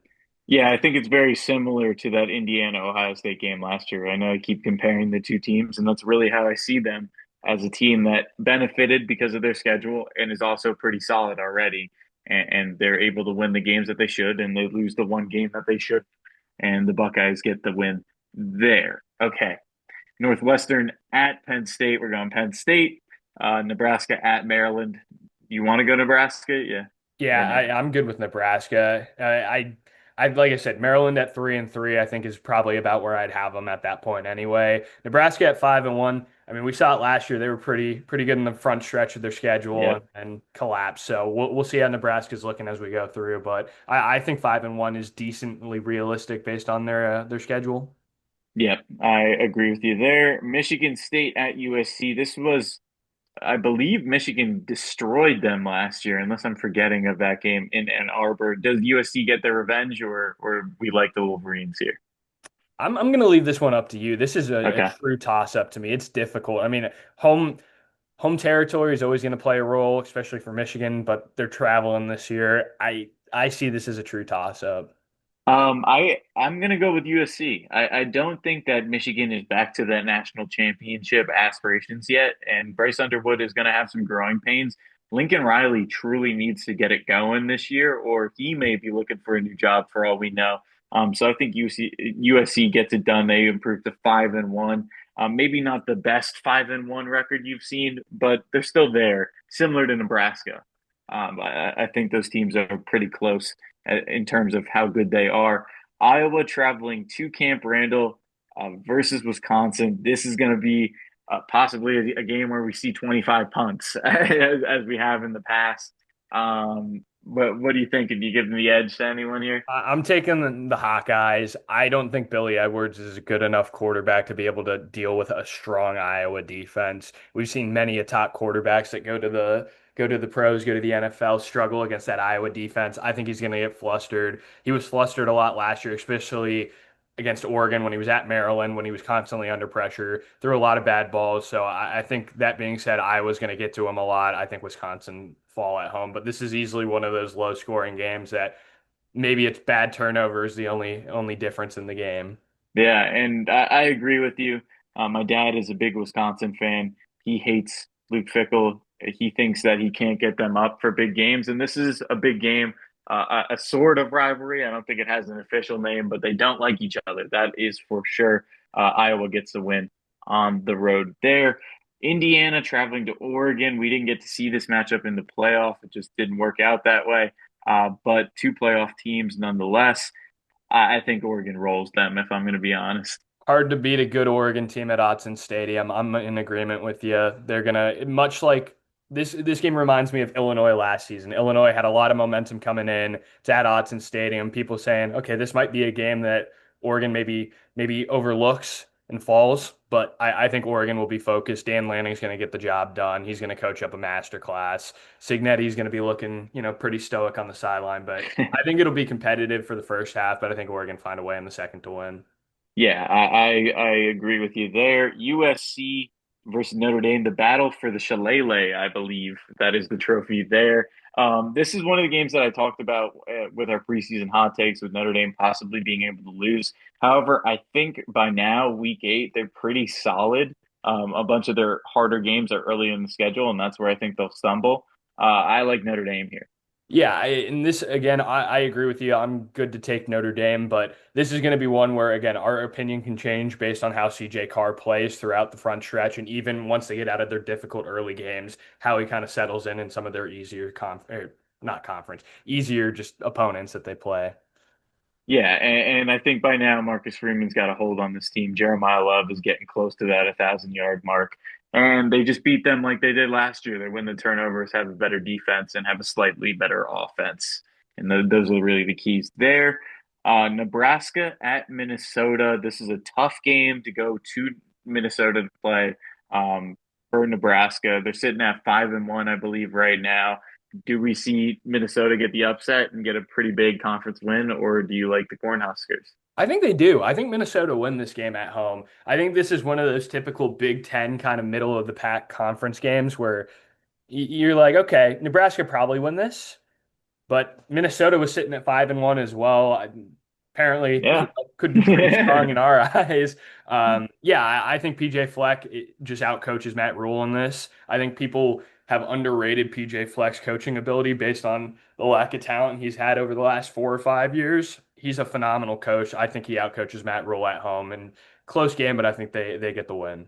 Yeah, I think it's very similar to that Indiana Ohio State game last year. I know I keep comparing the two teams, and that's really how I see them as a team that benefited because of their schedule and is also pretty solid already. And they're able to win the games that they should, and they lose the one game that they should, and the Buckeyes get the win there. Okay. Northwestern at Penn State. We're going Penn State. Nebraska at Maryland. You want to go Nebraska? Yeah, or Yeah, no? I'm good with Nebraska. I like I said, Maryland at 3-3, I think is probably about where I'd have them at that point anyway. Nebraska at 5-1. I mean, we saw it last year; they were pretty good in the front stretch of their schedule Yeah. and collapsed. So we'll see how Nebraska's looking as we go through. But I think 5-1 is decently realistic based on their schedule. Yep, I agree with you there. Michigan State at USC. This was, I believe, Michigan destroyed them last year, unless I'm forgetting of that game in Ann Arbor. Does USC get their revenge, or we like the Wolverines here? I'm going to leave this one up to you. This is a Okay. true toss up to me. It's difficult. I mean, home territory is always going to play a role, especially for Michigan, but they're traveling this year. I see this as a true toss up. I'm gonna go with USC. I don't think that Michigan is back to that national championship aspirations yet, and Bryce Underwood is gonna have some growing pains. Lincoln Riley truly needs to get it going this year, or he may be looking for a new job for all we know. So I think USC gets it done. They improve to 5-1. Maybe not the best 5-1 record you've seen, but they're still there, similar to Nebraska. I think those teams are pretty close in terms of how good they are. Iowa traveling to Camp Randall versus Wisconsin. This is going to be possibly a game where we see 25 punts as we have in the past. But what do you think? If you give them the edge to anyone here? I'm taking the Hawkeyes. I don't think Billy Edwards is a good enough quarterback to be able to deal with a strong Iowa defense. We've seen many a top quarterbacks that go to the pros, go to the NFL, struggle against that Iowa defense. I think he's going to get flustered. He was flustered a lot last year, especially against Oregon when he was at Maryland, when he was constantly under pressure, threw a lot of bad balls. So I think that being said, Iowa's going to get to him a lot. I think Wisconsin fall at home, but this is easily one of those low scoring games that maybe it's bad turnovers the only difference in the game. Yeah, and I agree with you. My dad is a big Wisconsin fan. He hates Luke Fickell. He thinks that he can't get them up for big games, and this is a big game, a sort of rivalry. I don't think it has an official name, but they don't like each other. That is for sure. Iowa gets the win on the road there. Indiana traveling to Oregon. We didn't get to see this matchup in the playoff. It just didn't work out that way. But two playoff teams nonetheless. I think Oregon rolls them, if I'm going to be honest. Hard to beat a good Oregon team at Autzen Stadium. I'm in agreement with you. They're gonna much like this game reminds me of Illinois last season. Illinois had a lot of momentum coming in. It's at Autzen Stadium. People saying, okay, this might be a game that Oregon maybe overlooks and falls. But I think Oregon will be focused. Dan Lanning's going to get the job done. He's going to coach up a master class. Signetti's going to be looking, pretty stoic on the sideline. But I think it'll be competitive for the first half. But I think Oregon find a way in the second to win. Yeah, I agree with you there. USC versus Notre Dame, the battle for the Shillelagh, I believe that is the trophy there. This is one of the games that I talked about with our preseason hot takes with Notre Dame possibly being able to lose. However, I think by now, week 8, they're pretty solid. A bunch of their harder games are early in the schedule, and that's where I think they'll stumble. I like Notre Dame here. Yeah, and this again, I agree with you. I'm good to take Notre Dame, but this is going to be one where, again, our opinion can change based on how CJ Carr plays throughout the front stretch, and even once they get out of their difficult early games, how he kind of settles in some of their easier not conference, easier just opponents that they play. Yeah, and I think by now Marcus Freeman's got a hold on this team. Jeremiah Love is getting close to that 1,000 yard mark, and they just beat them like they did last year. They win the turnovers, have a better defense, and have a slightly better offense, and those are really the keys there. Nebraska at Minnesota. This is a tough game to go to Minnesota to play. For Nebraska, they're sitting at 5-1, I believe, right now. Do we see Minnesota get the upset and get a pretty big conference win, or do you like the Cornhuskers? I think they do. I think Minnesota win this game at home. I think this is one of those typical Big Ten kind of middle of the pack conference games where you're like, okay, Nebraska probably win this. But Minnesota was sitting at 5-1 as well. Apparently, Yeah. could be pretty strong in our eyes. Yeah, I think PJ Fleck just outcoaches Matt Rule in this. I think people have underrated PJ Fleck's coaching ability based on the lack of talent he's had over the last 4 or 5 years. He's a phenomenal coach. I think he outcoaches Matt Rule at home and close game, but I think they get the win.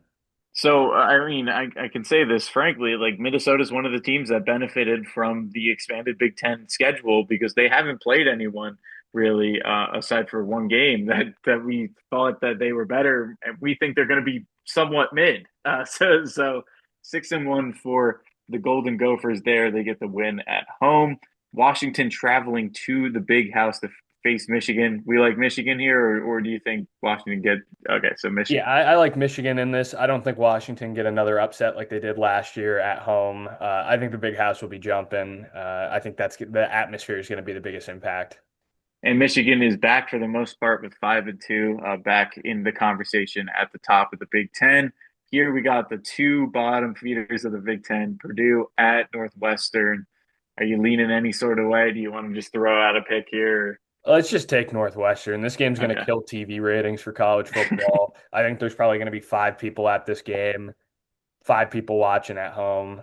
So, I mean, I can say this frankly, like Minnesota is one of the teams that benefited from the expanded Big Ten schedule because they haven't played anyone really, aside for one game that we thought that they were better, and we think they're going to be somewhat mid. So 6-1 for the Golden Gophers there. They get the win at home. Washington traveling to the Big House to face Michigan. We like Michigan here, or do you think Washington get okay? So Yeah, Michigan. I like Michigan in this. I don't think Washington get another upset like they did last year at home. I think the big house will be jumping. I think that's the atmosphere is going to be the biggest impact. And Michigan is back for the most part with 5-2, back in the conversation at the top of the Big Ten. Here we got the two bottom feeders of the Big Ten, Purdue at Northwestern. Are you leaning any sort of way? Do you want to just throw out a pick here? Let's just take Northwestern. This game's going to Okay. kill TV ratings for college football. I think there's probably going to be 5 people at this game, 5 people watching at home.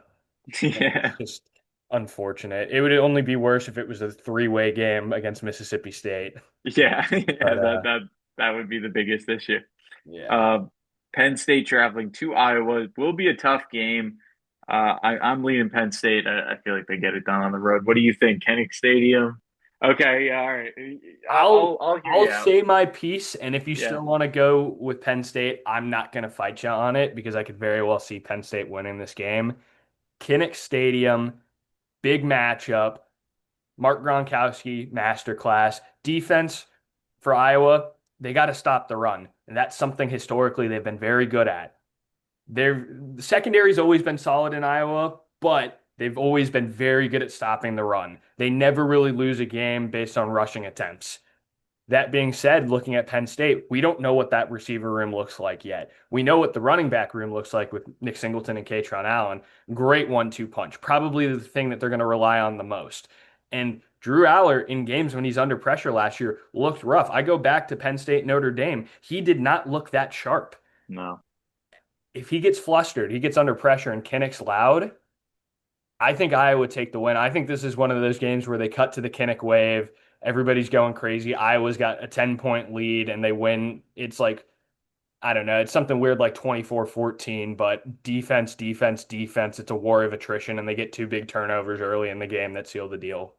And it's Yeah. just unfortunate. It would only be worse if it was a three-way game against Mississippi State. Yeah. Yeah, But that would be the biggest issue. yeah. Uh, Penn State traveling to Iowa will be a tough game. I'm leaning Penn State. I feel like they get it done on the road. What do you think? Kinnick Stadium? Okay, yeah, all right. I'll hear I'll you out. say my piece, and if you Yeah. still want to go with Penn State, I'm not going to fight you on it because I could very well see Penn State winning this game. Kinnick Stadium, big matchup. Mark Gronkowski, masterclass. Defense for Iowa, they got to stop the run. And that's something historically they've been very good at. The secondary's always been solid in Iowa, but they've always been very good at stopping the run. They never really lose a game based on rushing attempts. That being said, looking at Penn State, we don't know what that receiver room looks like yet. We know what the running back room looks like with Nick Singleton and Katron Allen. Great 1-2 punch. Probably the thing that they're going to rely on the most. And Drew Aller in games when he's under pressure last year looked rough. I go back to Penn State Notre Dame. He did not look that sharp. No. If he gets flustered, he gets under pressure and Kinnick's loud, I think Iowa would take the win. I think this is one of those games where they cut to the Kinnick wave. Everybody's going crazy. Iowa's got a 10-point lead and they win. It's like, I don't know, it's something weird like 24-14, but defense, defense, defense. It's a war of attrition and they get two big turnovers early in the game that seal the deal.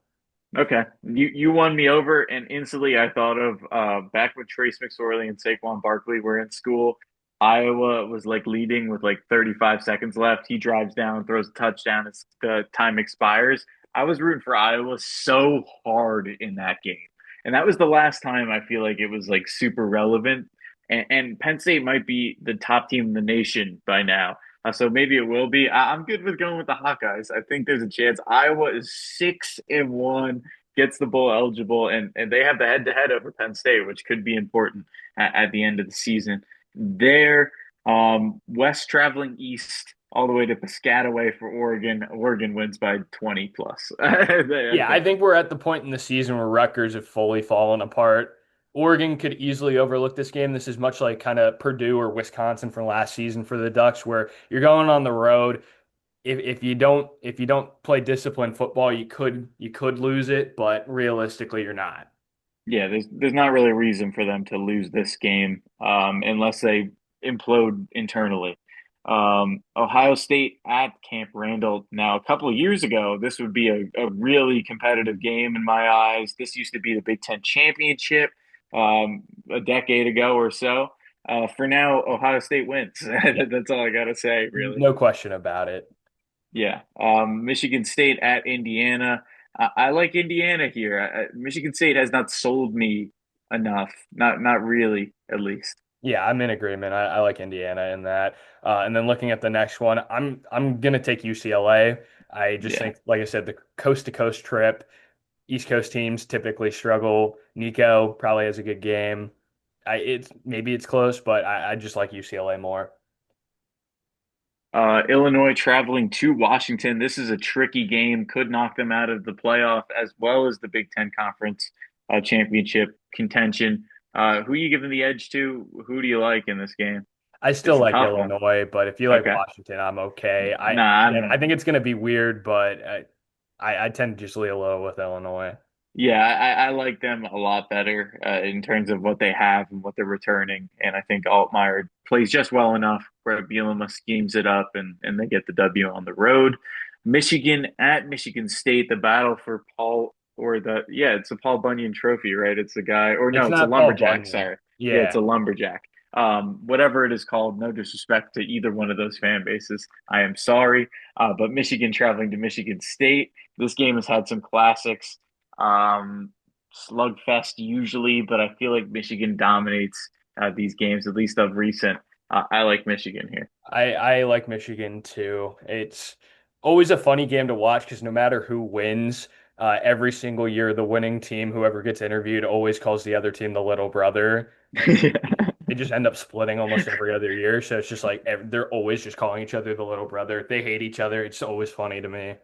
Okay. You won me over, and instantly I thought of back when Trace McSorley and Saquon Barkley were in school. Iowa was like leading with like 35 seconds left. He drives down, throws a touchdown as the time expires. I was rooting for Iowa so hard in that game. And that was the last time I feel like it was like super relevant. And Penn State might be the top team in the nation by now. So maybe it will be. I'm good with going with the Hawkeyes. I think there's a chance. Iowa is 6-1, gets the bowl eligible, and they have the head-to-head over Penn State, which could be important at the end of the season. They're West traveling east all the way to Piscataway for Oregon. Oregon wins by 20 plus. I Yeah, I think. think we're at the point in the season where Rutgers have fully fallen apart. Oregon could easily overlook this game. This is much like kind of Purdue or Wisconsin from last season for the Ducks, where you're going on the road. If you don't play disciplined football, you could lose it, but realistically, you're not. Yeah, there's not really a reason for them to lose this game unless they implode internally. Ohio State at Camp Randall. Now, a couple of years ago, this would be a really competitive game in my eyes. This used to be the Big Ten championship a decade ago or so. For now, Ohio State wins. Yeah, That's all I gotta say, really. no question about it. Yeah. Michigan State at Indiana. I like Indiana here. Michigan State has not sold me enough. Not really, at least. Yeah, I'm in agreement. I like Indiana in that. And then looking at the next one, I'm gonna take UCLA. I just Yeah. think, like I said, the coast to coast trip. East Coast teams typically struggle. Nico probably has a good game. It's maybe it's close, but I just like UCLA more. Illinois traveling to Washington. This is a tricky game. Could knock them out of the playoff as well as the Big Ten Conference championship contention. Who are you giving the edge to? Who do you like in this game? I still It's a like tough one. Illinois, but if you like Okay. Washington, I'm okay. I Nah, again, I think it's going to be weird, but I tend to just lay low with Illinois. yeah, I like them a lot better in terms of what they have and what they're returning. And I think Altmaier plays just well enough where Bielema schemes it up and they get the W on the road. Michigan at Michigan State, the battle for Paul or it's the Paul Bunyan Trophy, right? It's the guy, or no, It's it's a not Paul lumberjack. Bunyan. Sorry. Yeah, it's Yeah, a lumberjack. Whatever it is called, no disrespect to either one of those fan bases. I am sorry. But Michigan traveling to Michigan State. This game has had some classics um, slugfest usually, but I feel like Michigan dominates these games, at least of recent. I like Michigan here. I like Michigan too. It's always a funny game to watch because no matter who wins, every single year the winning team, whoever gets interviewed, always calls the other team the little brother. They just end up splitting almost every other year. So it's just like they're always just calling each other the little brother. They hate each other. It's always funny to me.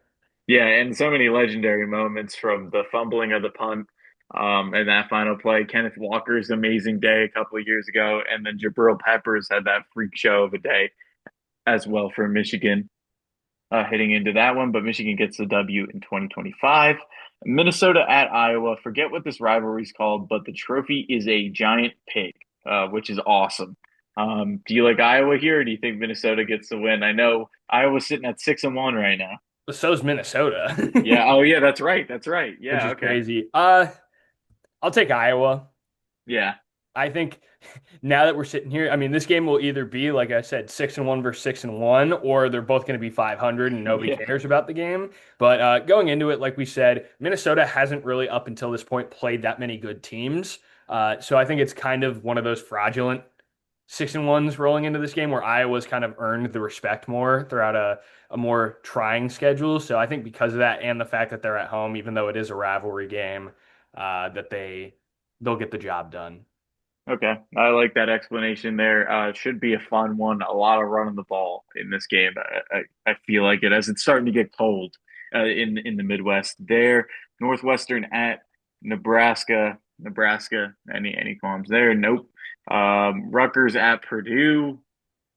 Yeah, and so many legendary moments from the fumbling of the punt and that final play. Kenneth Walker's amazing day a couple of years ago, and then Jabril Peppers had that freak show of a day as well for Michigan. Hitting into that one, but Michigan gets the W in 2025. Minnesota at Iowa. Forget what this rivalry is called, but the trophy is a giant pig, which is awesome. Do you like Iowa here, or do you think Minnesota gets the win? I know Iowa's sitting at 6-1 right now. But so's Minnesota, Yeah. Oh, yeah. That's right. That's right. which Yeah. is Okay. crazy. I'll take Iowa. Yeah. I think now that we're sitting here, I mean, this game will either be, like I said, 6-1 versus 6-1, or they're both going to be 500 and nobody Yeah. cares about the game. But going into it, like we said, Minnesota hasn't really up until this point played that many good teams. So I think it's kind of one of those fraudulent 6-1s rolling into this game where Iowa's kind of earned the respect more throughout a more trying schedule. So I think because of that and the fact that they're at home, even though it is a rivalry game, that they'll get the job done. Okay. I like that explanation there. Should be a fun one. A lot of running the ball in this game. I feel like it as it's starting to get cold in the Midwest. There, Northwestern at Nebraska. Nebraska. Any qualms there? Nope. Rutgers at Purdue.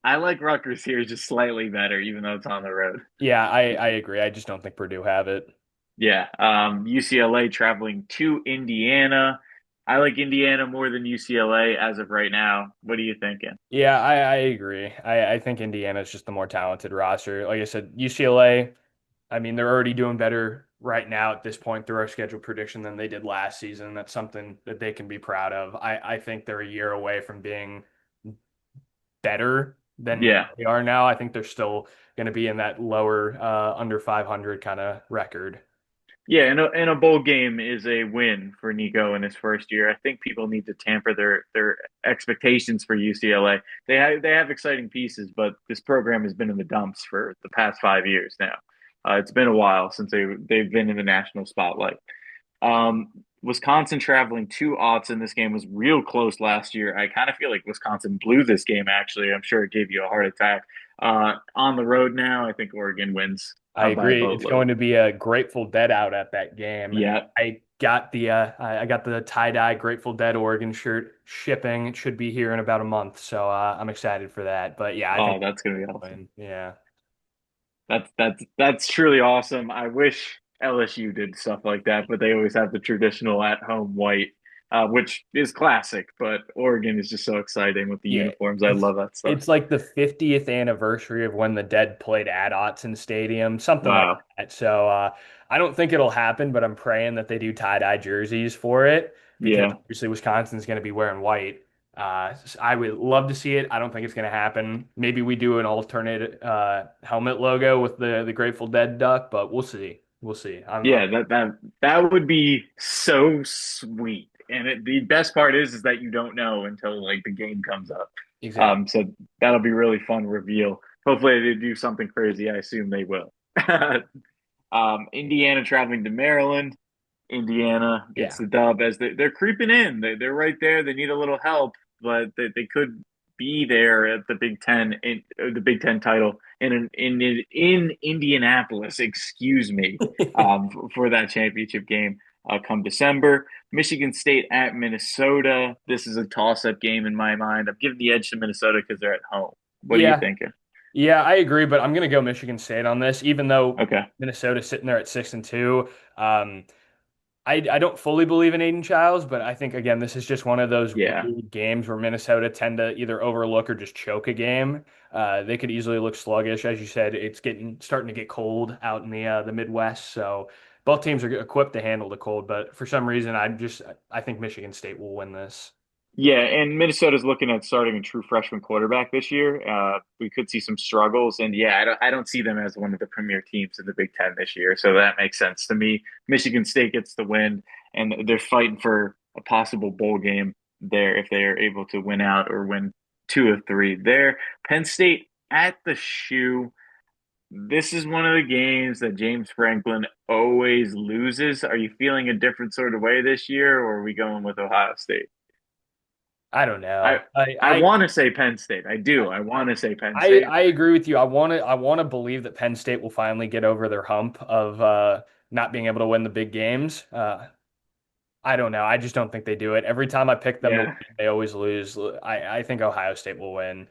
I like Rutgers here just slightly better, even though it's on the road. Yeah, I agree. I just don't think Purdue have it. Yeah. UCLA traveling to Indiana. I like Indiana more than UCLA as of right now. What are you thinking? Yeah, I agree. I think Indiana's just the more talented roster. Like I said, UCLA, I mean, they're already doing better right now at this point through our schedule prediction than they did last season. That's something that they can be proud of. I think they're a year away from being better than Yeah. they are now. I think they're still going to be in that lower under 500 kind of record. Yeah, and a bowl game is a win for Nico in his first year. I think people need to tamper their expectations for UCLA. They have exciting pieces, but this program has been in the dumps for the past 5 years now. It's been a while since they've been in the national spotlight. Wisconsin traveling to Autzen. This game was real close last year. I kind of feel like Wisconsin blew this game, actually. I'm sure it gave you a heart attack. On the road now, I think Oregon wins I by a agree. It's boatload. going to be a Grateful Dead out at that game. Yeah. I got the tie-dye Grateful Dead Oregon shirt shipping. It should be here in about a month, so I'm excited for that. But yeah, I think Oh, that's gonna be awesome. win. Yeah. That's truly awesome. I wish LSU did stuff like that, but they always have the traditional at home white, which is classic. But Oregon is just so exciting with the Yeah. uniforms. I It's love that stuff. it's like the 50th anniversary of when the Dead played at Autzen Stadium, something like Wow. that. So I don't think it'll happen, but I'm praying that they do tie-dye jerseys for it because Yeah. obviously Wisconsin's going to be wearing white. I would love to see it. I don't think it's going to happen. Maybe we do an alternate helmet logo with the Grateful Dead duck, but we'll see. We'll see. Yeah, that would be so sweet. And the best part is that you don't know until like the game comes up. Exactly. So that'll be really fun reveal. Hopefully they do something crazy. I assume they will. Indiana traveling to Maryland. Indiana Yeah. gets the dub as they're creeping in. They're right there. They need a little help, but they could be there at the Big Ten in the Big Ten title in Indianapolis. Excuse me, for that championship game come December. Michigan State at Minnesota. This is a toss-up game in my mind. I'm giving the edge to Minnesota because they're at home. What are you Yeah. thinking? Yeah, I agree, but I'm gonna go Michigan State on this, even though Okay. Minnesota's sitting there at 6-2. Um, I don't fully believe in Aiden Childs, but I think again this is just one of those Yeah. weird games where Minnesota tend to either overlook or just choke a game. They could easily look sluggish, as you said. It's getting starting to get cold out in the Midwest, so both teams are equipped to handle the cold. But for some reason, I think Michigan State will win this. Yeah, and Minnesota's looking at starting a true freshman quarterback this year. We could see some struggles, and yeah, I don't see them as one of the premier teams in the Big Ten this year. So that makes sense to me. Michigan State gets the win, and they're fighting for a possible bowl game there if they are able to win out or win two of three there. Penn State at the shoe. This is one of the games that James Franklin always loses. Are you feeling a different sort of way this year, or are we going with Ohio State? I don't I know. I want to say Penn State. I do. I want to say Penn State. I agree with you. I want to believe that Penn State will finally get over their hump of not being able to win the big games. I don't know. I just don't think they do it. Every time I pick them to win, Yeah, they always lose. I think Ohio State will win.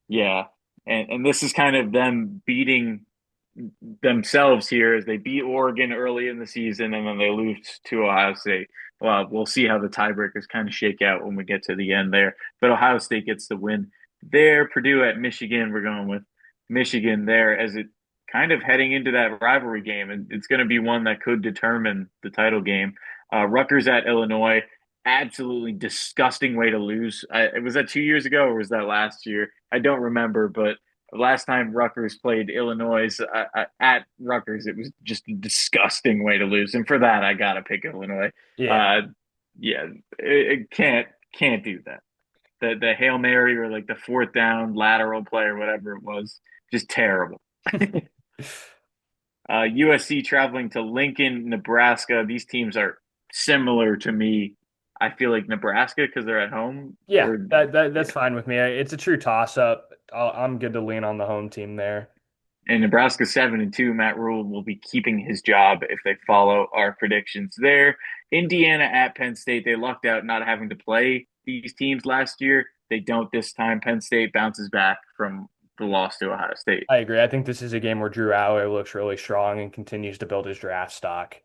yeah. And this is kind of them beating themselves here as they beat Oregon early in the season and then they lose to Ohio State. Well, we'll see how the tiebreakers kind of shake out when we get to the end there. But Ohio State gets the win there. Purdue at Michigan. We're going with Michigan there as it kind of heading into that rivalry game, and it's going to be one that could determine the title game. Rutgers at Illinois. Absolutely disgusting way to lose. Was that 2 years ago or was that last year? I don't remember, but last time Rutgers played Illinois at Rutgers, it was just a disgusting way to lose. And for that, I gotta pick Illinois. Yeah. Uh, yeah, it can't do that. The Hail Mary or like the fourth down lateral play or whatever it was, just terrible. USC traveling to Lincoln, Nebraska. These teams are similar to me. I feel like Nebraska because they're at home, Yeah, or that's yeah. fine with me. It's a true toss up. I'm good to lean on the home team there. And Nebraska 7-2. Matt Rule will be keeping his job if they follow our predictions there. Indiana at Penn State. They lucked out not having to play these teams last year. They don't this time. Penn State bounces back from the loss to Ohio State. I agree. I think this is a game where Drew Allar looks really strong and continues to build his draft stock.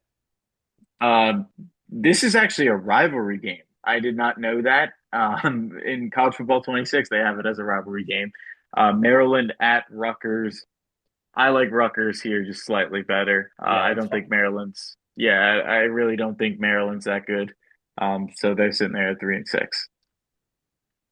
Um, this is actually a rivalry game. I did not know that. In College Football 26, they have it as a rivalry game. Maryland at Rutgers. I like Rutgers here just slightly better. Yeah, I that's don't think fine. Maryland's. Yeah, I really don't think Maryland's that good. So they're sitting there at 3-6.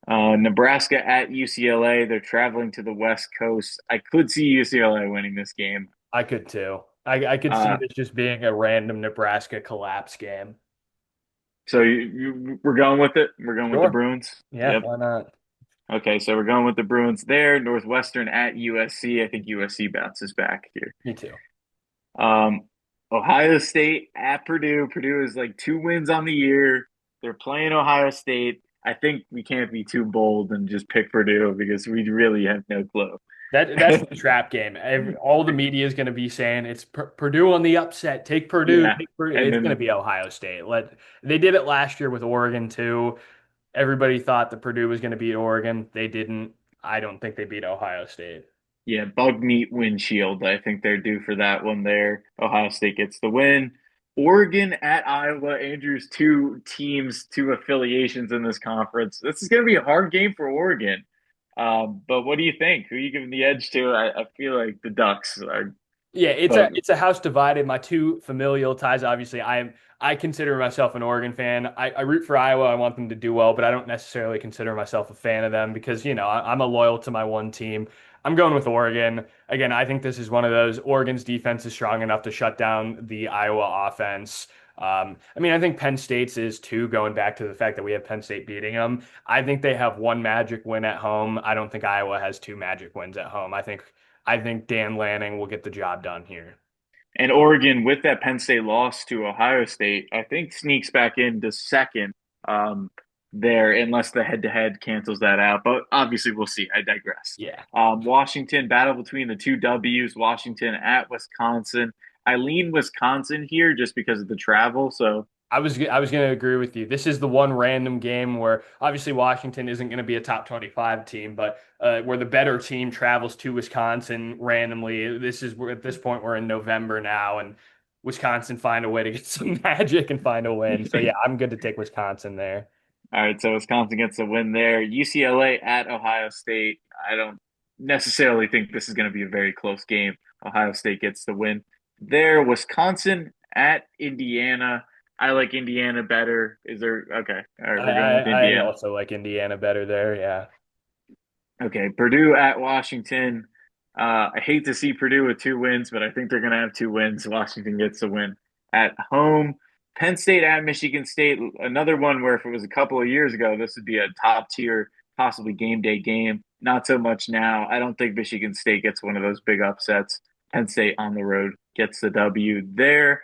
Nebraska at UCLA. They're traveling to the West Coast. I could see UCLA winning this game. I could too. I could see Uh, this just being a random Nebraska collapse game. so we're going with it. We're going with the Sure. Bruins. Yeah, Yep. why not? Okay, so we're going with the Bruins there. Northwestern at USC. I think USC bounces back here. Me too. Um, Ohio State at Purdue. Purdue is like 2 wins on the year. They're playing Ohio State. I think we can't be too bold and just pick Purdue because we really have no clue. That's the trap game. All the media is going to be saying it's Purdue on the upset. Take Purdue. Yeah, Take Purdue. and It's going to then be Ohio State. They did it last year with Oregon too. Everybody thought that Purdue was going to beat Oregon. They didn't. I don't think they beat Ohio State. yeah, bug meat windshield. I think they're due for that one there. Ohio State gets the win. Oregon at Iowa. Andrews, two teams, two affiliations in this conference. This is going to be a hard game for Oregon. But what do you think? Who are you giving the edge to? I feel like the Ducks are, Yeah, but it's a house divided. My two familial ties, obviously, I consider myself an Oregon fan. I root for Iowa. I want them to do well, but I don't necessarily consider myself a fan of them because, I'm a loyal to my one team. I'm going with Oregon. Again, I think this is one of those. Oregon's defense is strong enough to shut down the Iowa offense. I think Penn State's is too, going back to the fact that we have Penn State beating them. I think they have one magic win at home. I don't think Iowa has two magic wins at home. I think Dan Lanning will get the job done here. and Oregon with that Penn State loss to Ohio State, I think sneaks back into second there unless the head-to-head cancels that out. But obviously, we'll see. I digress. Yeah. Washington battle between the two W's. Washington at Wisconsin. I lean Wisconsin here just because of the travel. So I was going to agree with you. This is the one random game where obviously Washington isn't going to be a top 25 team, but where the better team travels to Wisconsin randomly. This is at this point we're in November now, and Wisconsin find a way to get some magic and find a win. So yeah, I'm good to take Wisconsin there. all right, so Wisconsin gets a win there. UCLA at Ohio State. I don't necessarily think this is going to be a very close game. Ohio State gets the win there. Wisconsin at Indiana. I like Indiana better. Is there okay? All right, I, we're going with I Indiana. also like Indiana better there. Yeah. Okay, Purdue at Washington. I hate to see Purdue with 2 wins, but I think they're going to have 2 wins. Washington gets the win at home. Penn State at Michigan State. Another one where if it was a couple of years ago, this would be a top tier, possibly game day game. Not so much now. I don't think Michigan State gets one of those big upsets. Penn State on the road gets the W there.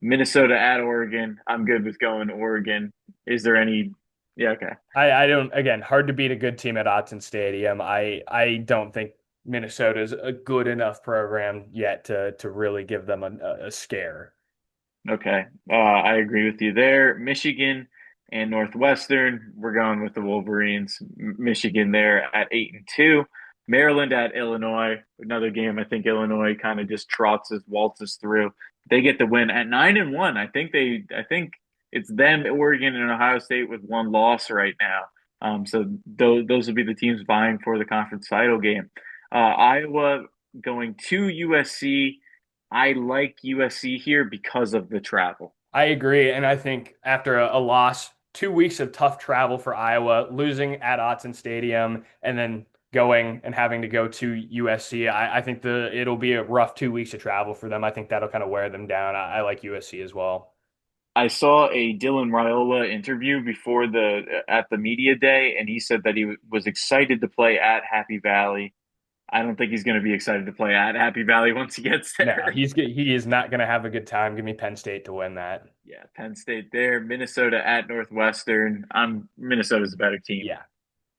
Minnesota at Oregon. I'm good with going Oregon. Is there any? Yeah, okay. I don't, again, hard to beat a good team at Autzen Stadium. I don't think Minnesota's a good enough program yet to really give them a scare. Okay. I agree with you there. Michigan and Northwestern, we're going with the Wolverines. Michigan there at 8-2. Maryland at Illinois, another game. I think Illinois kind of just waltzes through. They get the win at 9-1. I think it's them, Oregon, and Ohio State with one loss right now. So those will be the teams vying for the conference title game. Iowa going to USC. I like USC here because of the travel. I agree. And I think after a loss, 2 weeks of tough travel for Iowa, losing at Autzen Stadium, and then going and having to go to USC, I think it'll be a rough 2 weeks of travel for them. I think that'll kind of wear them down. I like USC as well. I saw a Dylan Raiola interview before the at the media day, and he said that he was excited to play at Happy Valley. I don't think he's going to be excited to play at Happy Valley once he gets No, there. he is not going to have a good time. Give me Penn State to win that. Yeah, Penn State there, Minnesota at Northwestern. I'm Minnesota's a better team. Yeah.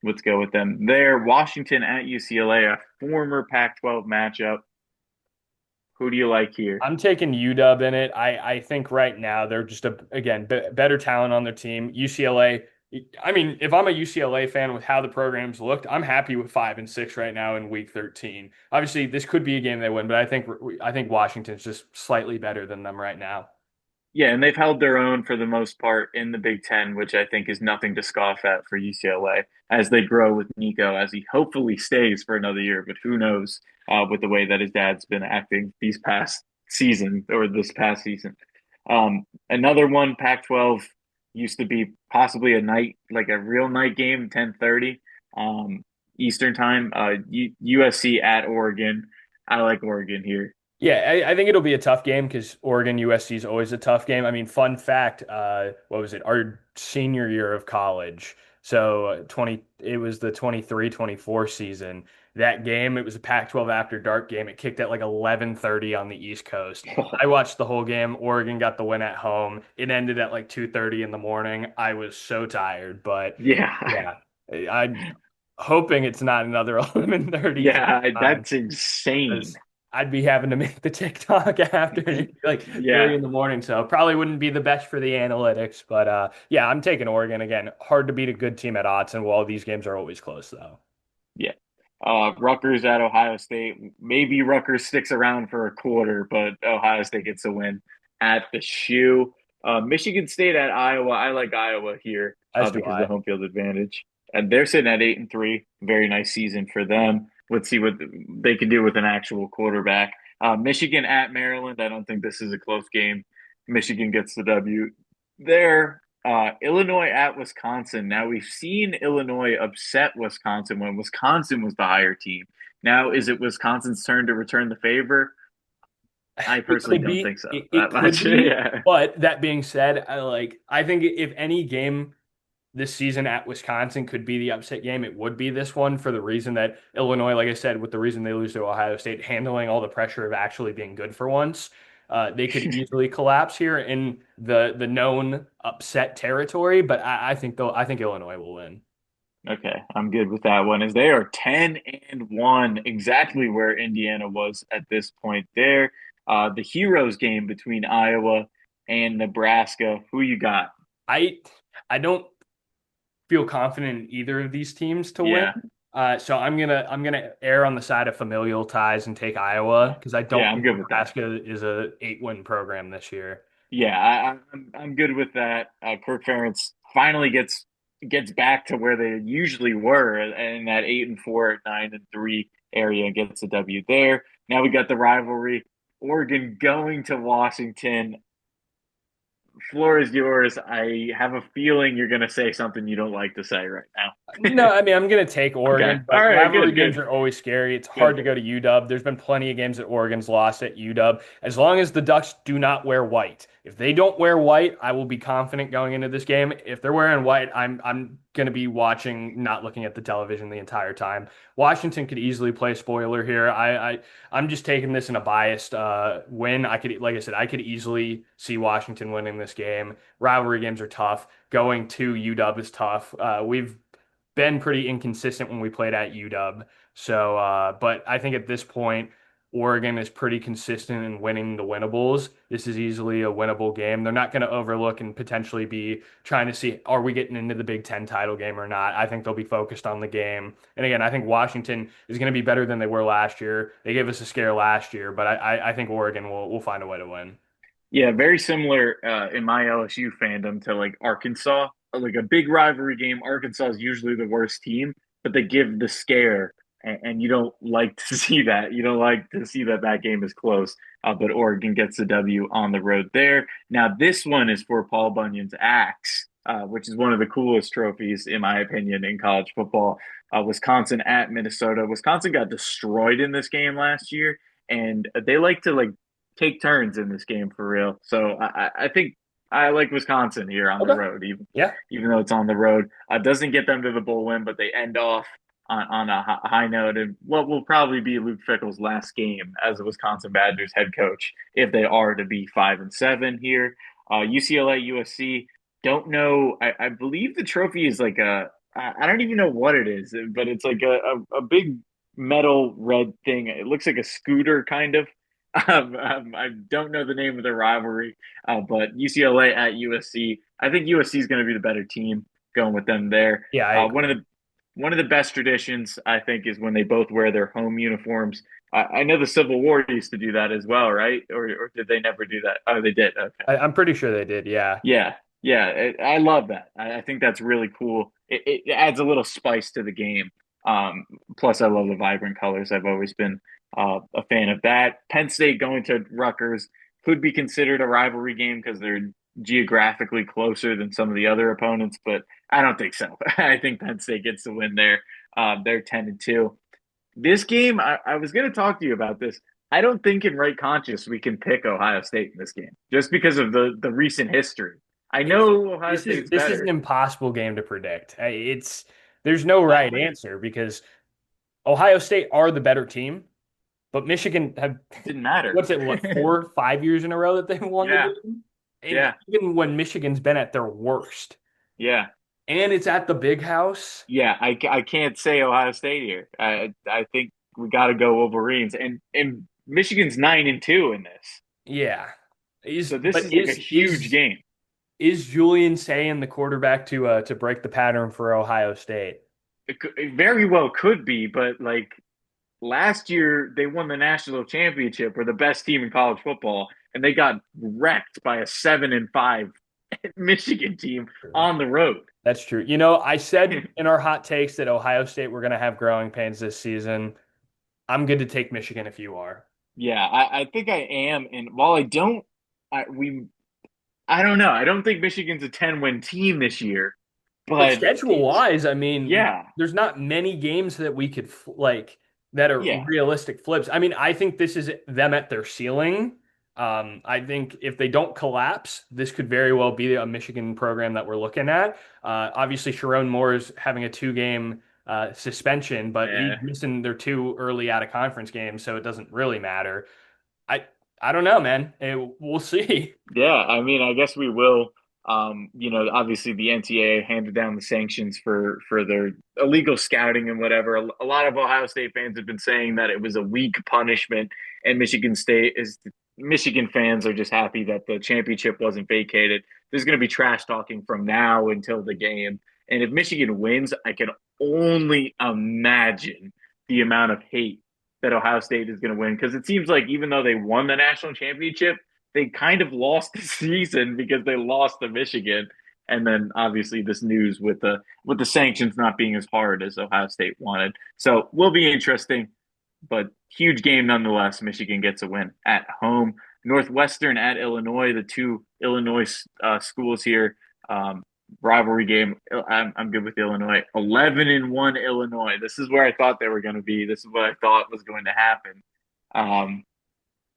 Let's go with them there. Washington at UCLA, a former Pac-12 matchup. Who do you like here? I'm taking UW in it. I think right now they're just again better talent on their team. UCLA. I mean, if I'm a UCLA fan with how the program's looked, I'm happy with 5-6 right now in Week 13. Obviously, this could be a game they win, but I think Washington's just slightly better than them right now. Yeah, and they've held their own for the most part in the Big Ten, which I think is nothing to scoff at for UCLA as they grow with Nico, as he hopefully stays for another year. But who knows with the way that his dad's been acting these past season or this past season. Another one, Pac-12 used to be possibly a night, like a real night game, 10:30 Eastern time. USC at Oregon. I like Oregon here. Yeah, I think it'll be a tough game because Oregon USC is always a tough game. I mean, fun fact, what was it? Our senior year of college. So 20 it was the 23-24 season. That game, it was a Pac-12 after dark game. It kicked at like 11:30 on the East Coast. I watched the whole game. Oregon got the win at home. It ended at like 2:30 in the morning. I was so tired, but Yeah. yeah, I'm hoping it's not another 11:30 Yeah, time. that's insane. I'd be having to make the TikTok after like Yeah, 3 in the morning. So probably wouldn't be the best for the analytics. But yeah, I'm taking Oregon again. Hard to beat a good team at odds, and while these games are always close though. yeah. Rutgers at Ohio State. Maybe Rutgers sticks around for a quarter, but Ohio State gets a win at the shoe. Michigan State at Iowa. I like Iowa here As do because of the I. home field advantage. And they're sitting at 8-3. Very nice season for them. Let's see what they can do with an actual quarterback. Michigan at Maryland. I don't think this is a close game. Michigan gets the W there. Illinois at Wisconsin. Now we've seen Illinois upset Wisconsin when Wisconsin was the higher team. Now is it Wisconsin's turn to return the favor? I It personally could don't be. think so It that could much. be. Yeah. But that being said, I think if any game this season at Wisconsin could be the upset game, it would be this one for the reason that Illinois, like I said, with the reason they lose to Ohio State, handling all the pressure of actually being good for once. They could easily collapse here in the known upset territory, but I think Illinois will win. Okay, I'm good with that one. As they are 10-1, exactly where Indiana was at this point there. The Heroes game between Iowa and Nebraska. Who you got? I I don't feel confident in either of these teams to win. Yeah. So I'm gonna err on the side of familial ties and take Iowa because I Yeah, don't I'm think good with that. Nebraska is a 8-win program this year. Yeah, I'm good with that. Kirk Ferentz finally gets back to where they usually were in that 8-4, 9-3 area and gets a W there. Now we got the rivalry. Oregon going to Washington. Floor is yours. I have a feeling you're going to say something you don't like to say right now. No, I mean I'm gonna take Okay. Oregon, All but right. rivalry Good. games Good. are always scary. It's hard Good. to go to UW. There's been plenty of games that Oregon's lost at UW. As long as the Ducks do not wear white. If they don't wear white, I will be confident going into this game. If they're wearing white, I'm gonna be watching, not looking at the television the entire time. Washington could easily play spoiler here. I'm just taking this in a biased win. Like I said, I could easily see Washington winning this game. Rivalry games are tough. Going to UW is tough. We've been pretty inconsistent when we played at UW. So, but I think at this point, Oregon is pretty consistent in winning the winnables. This is easily a winnable game. They're not going to overlook and potentially be trying to see, are we getting into the Big Ten title game or not? I think they'll be focused on the game. And again, I think Washington is going to be better than they were last year. They gave us a scare last year, but I think Oregon will find a way to win. Yeah, very similar in my LSU fandom to like Arkansas. like a big rivalry game. Arkansas is usually the worst team, but they give the scare, and you don't like to see that. You don't like to see that that game is close. But Oregon gets the W on the road there. Now this one is for Paul Bunyan's axe, which is one of the coolest trophies in my opinion in college football. Wisconsin at Minnesota. Wisconsin got destroyed in this game last year, and they like to like take turns in this game for real. So I think I like Wisconsin here on the Okay. road, Yeah. even though it's on the road. Doesn't get them to the bowl win, but they end off on a high note and what will probably be Luke Fickell's last game as a Wisconsin Badgers head coach if they are to be 5-7 here. UCLA USC. Don't know. I believe the trophy is like I don't even know what it is, but it's like a big metal red thing. It looks like a scooter kind of. I don't know the name of the rivalry, but UCLA at USC. I think USC is going to be the better team going with them there. Yeah, I One of agree. the best traditions I think is when they both wear their home uniforms. I know the Civil War used to do that as well, right? Or did they never do that? Oh, they did. Okay. I'm pretty sure they did. Yeah. Yeah, yeah, I love that. I think that's really cool. It adds a little spice to the game. Um, Plus, I love the vibrant colors. I've always been a fan of that. Penn State going to Rutgers could be considered a rivalry game because they're geographically closer than some of the other opponents, but I don't think so. I think Penn State gets the win there. They're 10-2. This game, I was going to talk to you about this. I don't think in right conscious we can pick Ohio State in this game just because of the recent history. I It's know Ohio this is State's this is an better. impossible game to predict. It's there's no right Oh, answer because Ohio State are the better team, but Michigan have didn't matter. what's it, what, 4, 5 years in a row that they've won the Yeah, game? And yeah, even when Michigan's been at their worst, yeah, and it's at the big house, yeah. I can't say Ohio State here. I think we got to go Wolverines, and Michigan's 9-2 in this. yeah. Is So this but is like a huge game. is Julian saying the quarterback to break the pattern for Ohio State? It very well could be, but like last year they won the national championship, were the best team in college football, and they got wrecked by a 7-5 Michigan team on the road. That's true. I said in our hot takes that Ohio State were going to have growing pains this season. I'm good to take Michigan if you are. Yeah, I think I am. And while I don't, I don't know. I don't think Michigan's a 10-win team this year, But but schedule wise, I mean, yeah, there's not many games that we could like that are yeah, realistic flips. I mean, I think this is them at their ceiling. I think if they don't collapse, this could very well be a Michigan program that we're looking at. Obviously, Sharon Moore is having a 2 game suspension, but he's yeah, missing their 2 early out of conference games, so it doesn't really matter. I I don't know, man. We'll see. yeah. I mean, I guess we will. Obviously the NCAA handed down the sanctions for their illegal scouting and whatever. A lot of Ohio State fans have been saying that it was a weak punishment, and Michigan fans are just happy that the championship wasn't vacated. There's going to be trash talking from now until the game, and if Michigan wins, I can only imagine the amount of hate that Ohio State is going to win because it seems like even though they won the national championship they kind of lost the season because they lost to Michigan. And then obviously this news with the sanctions not being as hard as Ohio State wanted. So will be interesting, but huge game nonetheless. Michigan gets a win at home. Northwestern at Illinois, the two Illinois schools here. Rivalry game. I'm good with Illinois. 11-1 Illinois. This is where I thought they were going to be. This is what I thought was going to happen. Um,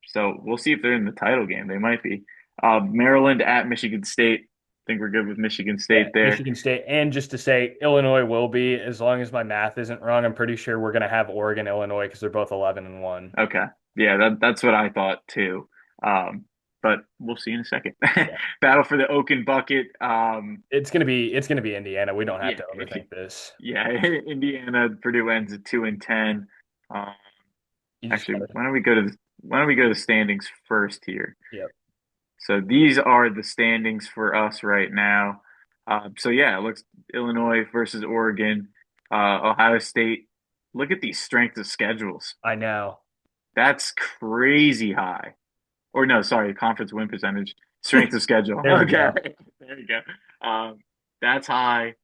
so we'll see if they're in the title game. They might be. Maryland at Michigan State. I think we're good with Michigan Yeah, State there. Michigan State. And just to say, Illinois will be, as long as my math isn't wrong, I'm pretty sure we're going to have Oregon, Illinois, because they're both 11-1. Okay. Yeah, that's what I thought too. But we'll see in a second. Yeah. Battle for the Oaken Bucket. It's gonna be Indiana. We don't have Yeah, to overthink this. yeah. Indiana, Purdue ends at 2-10. Um, You just Actually, gotta, why don't we go to the standings first here? yeah. So these are the standings for us right now. So yeah, it looks Illinois versus Oregon, Ohio State. Look at these strength of schedules. I know. That's crazy high. Or no, sorry, conference win percentage, strength of schedule. There we Okay, go. there you go. That's high.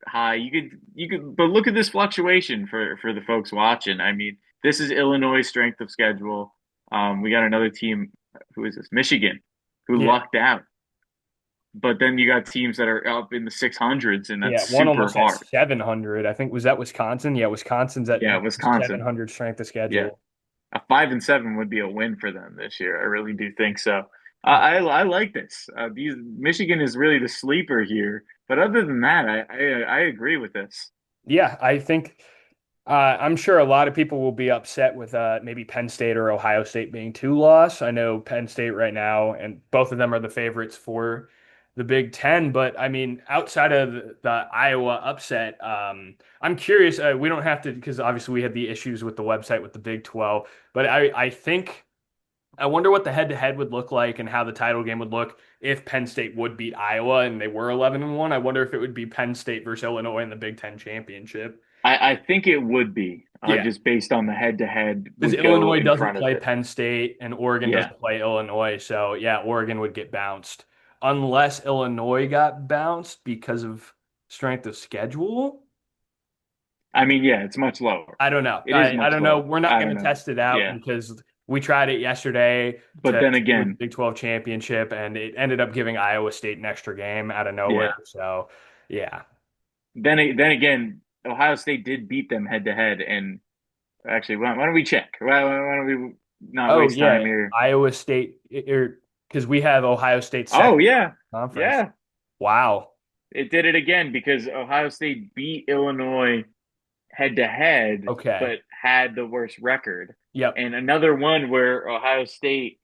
High. You could, but look at this fluctuation for the folks watching. I mean, this is Illinois' strength of schedule. We got another team. Who is this? Michigan, who Yeah. lucked out. But then you got teams that are up in the 600s, and Yeah. that's One super almost at hard. 700. I think was that Wisconsin? Yeah, Wisconsin's at Yeah, Wisconsin. 700 strength of Yeah, schedule. a 5-7 would be a win for them this year. I really do think so. I like this. These Michigan is really the sleeper here. But other than that, I agree with this. Yeah, I think I'm sure a lot of people will be upset with maybe Penn State or Ohio State being two loss. I know Penn State right now, and both of them are the favorites for the Big Ten. But I mean, outside of the Iowa upset, I'm curious. We don't have to because obviously we had the issues with the website with the Big 12. But I think I wonder what the head-to-head would look like and how the title game would look if Penn State would beat Iowa and they were 11-1. I wonder if it would be Penn State versus Illinois in the Big Ten championship. I think it would be Yeah, just based on the head-to-head because would go Illinois in doesn't front of play it. Penn State and Oregon Yeah. doesn't play Illinois. So, yeah, Oregon would get bounced unless Illinois got bounced because of strength of schedule. I mean, yeah, it's much lower. I don't know. It is I much don't know. lower. We're not I going don't to know. test it out Yeah. because we tried it yesterday But then with the again, Big 12 championship, and it ended up giving Iowa State an extra game out of nowhere. yeah. So, yeah. Then again, Ohio State did beat them head to head. And actually, why don't we check? Why don't we not Oh, waste time yeah. here? Iowa State, because we have Ohio State Oh second yeah, conference. yeah. Wow. It did it again because Ohio State beat Illinois head to head, Okay. but had the worst record. Yep. And another one where Ohio State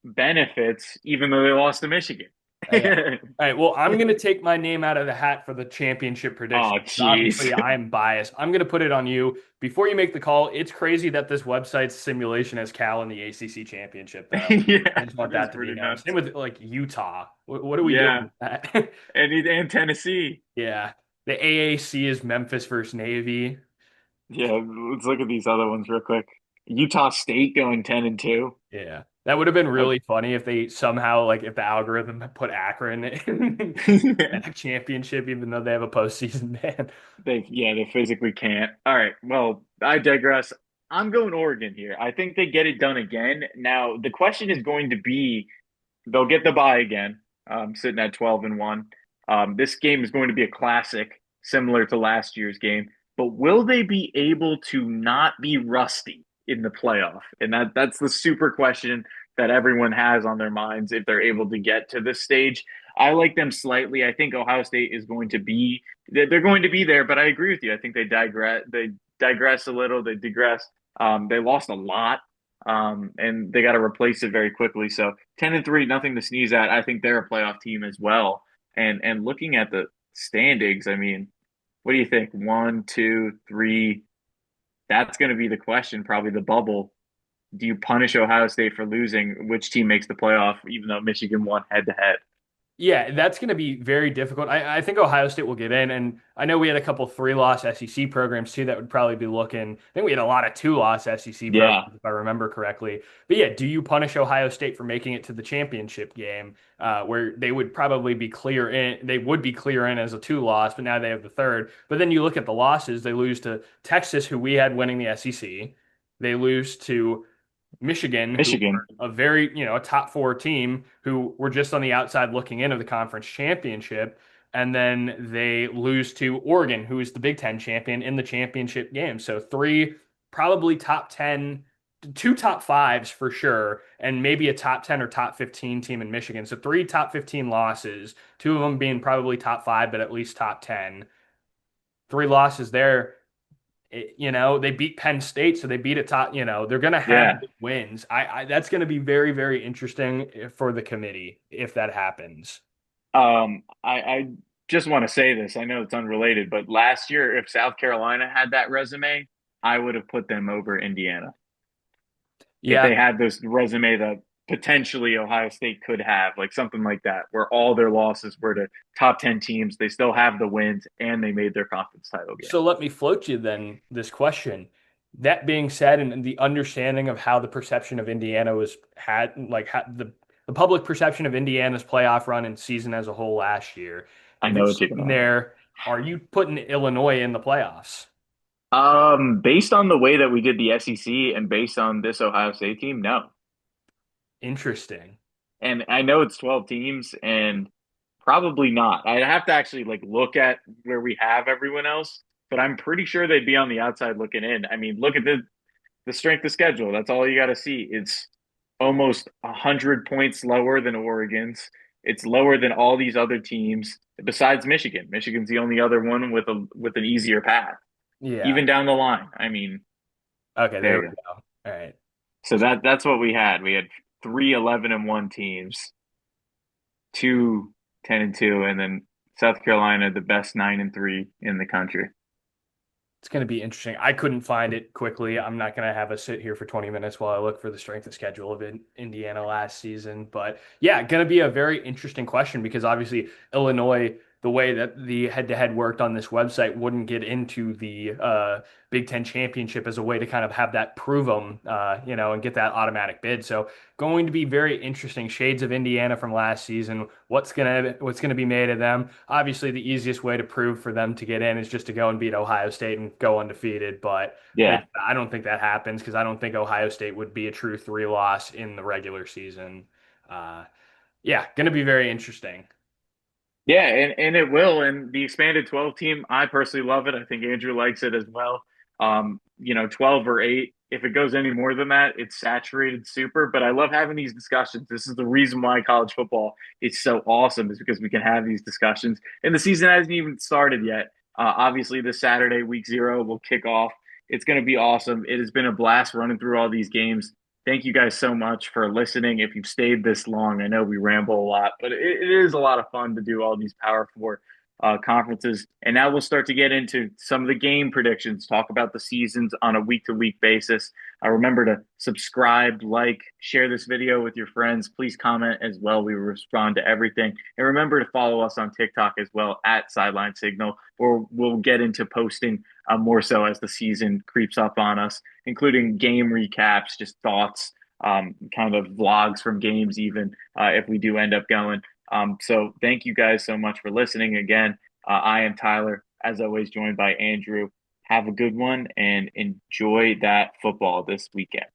benefits, even though they lost to Michigan. Yeah. All right. Well, I'm going to take my name out of the hat for the championship prediction. Oh, Obviously, jeez. I'm biased. I'm going to put it on you. Before you make the call, it's crazy that this website's simulation has Cal in the ACC championship, though. Yeah, I just want that is that to be pretty known. Same nuts. with like Utah. What are we doing Yeah, with that? and Tennessee. Yeah. The AAC is Memphis versus Navy. Yeah, let's look at these other ones real quick. Utah State going 10-2. Yeah. That would have been Uh, really funny if they somehow, like, if the algorithm had put Akron in that championship, even though they have a postseason ban. they physically can't. All right, well, I digress. I'm going Oregon here. I think they get it done again. Now, the question is going to be they'll get the bye again, sitting at 12-1. This game is going to be a classic, similar to last year's game. But will they be able to not be rusty in the playoff? And that's the super question that everyone has on their minds if they're able to get to this stage. I like them slightly. I think Ohio State is going to be they're going to be there, but I agree with you. I think they digress a little, they digress. They lost a lot and they got to replace it very quickly. So 10-3, nothing to sneeze at. I think they're a playoff team as well. And looking at the standings, I mean, what do you think? One, two, three. That's going to be the question. Probably the bubble. Do you punish Ohio State for losing? Which team makes the playoff? Even though Michigan won head to head. Yeah, that's going to be very difficult. I think Ohio State will get in. And I know we had a couple three-loss SEC programs too that would probably be looking. I think we had a lot of two-loss SEC Yeah, programs, if I remember correctly. But yeah, do you punish Ohio State for making it to the championship game where they would probably be clear in? They would be clear in as a two-loss, but now they have the third. But then you look at the losses, they lose to Texas, who we had winning the SEC. They lose to Michigan, who Michigan. were a very, a top four team who were just on the outside looking into the conference championship. And then they lose to Oregon, who is the Big Ten champion in the championship game. So three probably top 10, two top fives for sure, and maybe a top 10 or top 15 team in Michigan. So three top 15 losses, two of them being probably top five, but at least top 10. Three losses there they beat Penn State, so they beat a top, they're going to have Yeah. wins. That's going to be very, very interesting for the committee if that happens. I just want to say this. I know it's unrelated, but last year, if South Carolina had that resume, I would have put them over Indiana. If Yeah. they had this resume that potentially Ohio State could have, like something like that, where all their losses were to top 10 teams, they still have the wins and they made their conference title game. So let me float you then this question. That being said, and the understanding of how the perception of Indiana was had, like the public perception of Indiana's playoff run and season as a whole last year, I If know you're what you're sitting going. there, are you putting Illinois in the playoffs? Based on the way that we did the SEC and based on this Ohio State team, no. Interesting. And I know it's 12 teams and probably not. I'd have to actually like look at where we have everyone else, but I'm pretty sure they'd be on the outside looking in. I mean, look at the strength of schedule. That's all you got to see. It's almost 100 points lower than Oregon's. It's lower than all these other teams besides Michigan. Michigan's the only other one with an easier path, Yeah. even down the line. I mean, Okay, there there you we go. go. All right. So that's what we had. We had three 11-1 teams, two 10-2, and then South Carolina, the best 9-3 in the country. It's going to be interesting. I couldn't find it quickly. I'm not going to have us sit here for 20 minutes while I look for the strength of schedule of Indiana last season. But yeah, going to be a very interesting question because obviously Illinois, the way that the head-to-head worked on this website, wouldn't get into the Big Ten championship as a way to kind of have that prove them, and get that automatic bid. So going to be very interesting. Shades of Indiana from last season. What's gonna be made of them? Obviously, the easiest way to prove for them to get in is just to go and beat Ohio State and go undefeated. But Yeah. I don't think that happens because I don't think Ohio State would be a true three loss in the regular season. Uh, yeah, gonna be very interesting. Yeah, and it will. And the expanded 12 team, I personally love it. I think Andrew likes it as well. 12 or 8. If it goes any more than that, it's saturated super. But I love having these discussions. This is the reason why college football is so awesome, is because we can have these discussions. And the season hasn't even started yet. Obviously, this Saturday, week 0, will kick off. It's going to be awesome. It has been a blast running through all these games. Thank you guys so much for listening. If you've stayed this long, I know we ramble a lot, but it is a lot of fun to do all these Power Four conferences. And now we'll start to get into some of the game predictions, talk about the seasons on a week to week basis. Remember to subscribe, like, share this video with your friends. Please comment as well. We respond to everything. And remember to follow us on TikTok as well at Sideline Signal, or we'll get into posting more so as the season creeps up on us, including game recaps, just thoughts, kind of vlogs from games, even if we do end up going. So thank you guys so much for listening again. I am Tyler, as always, joined by Andrew. Have a good one and enjoy that football this weekend.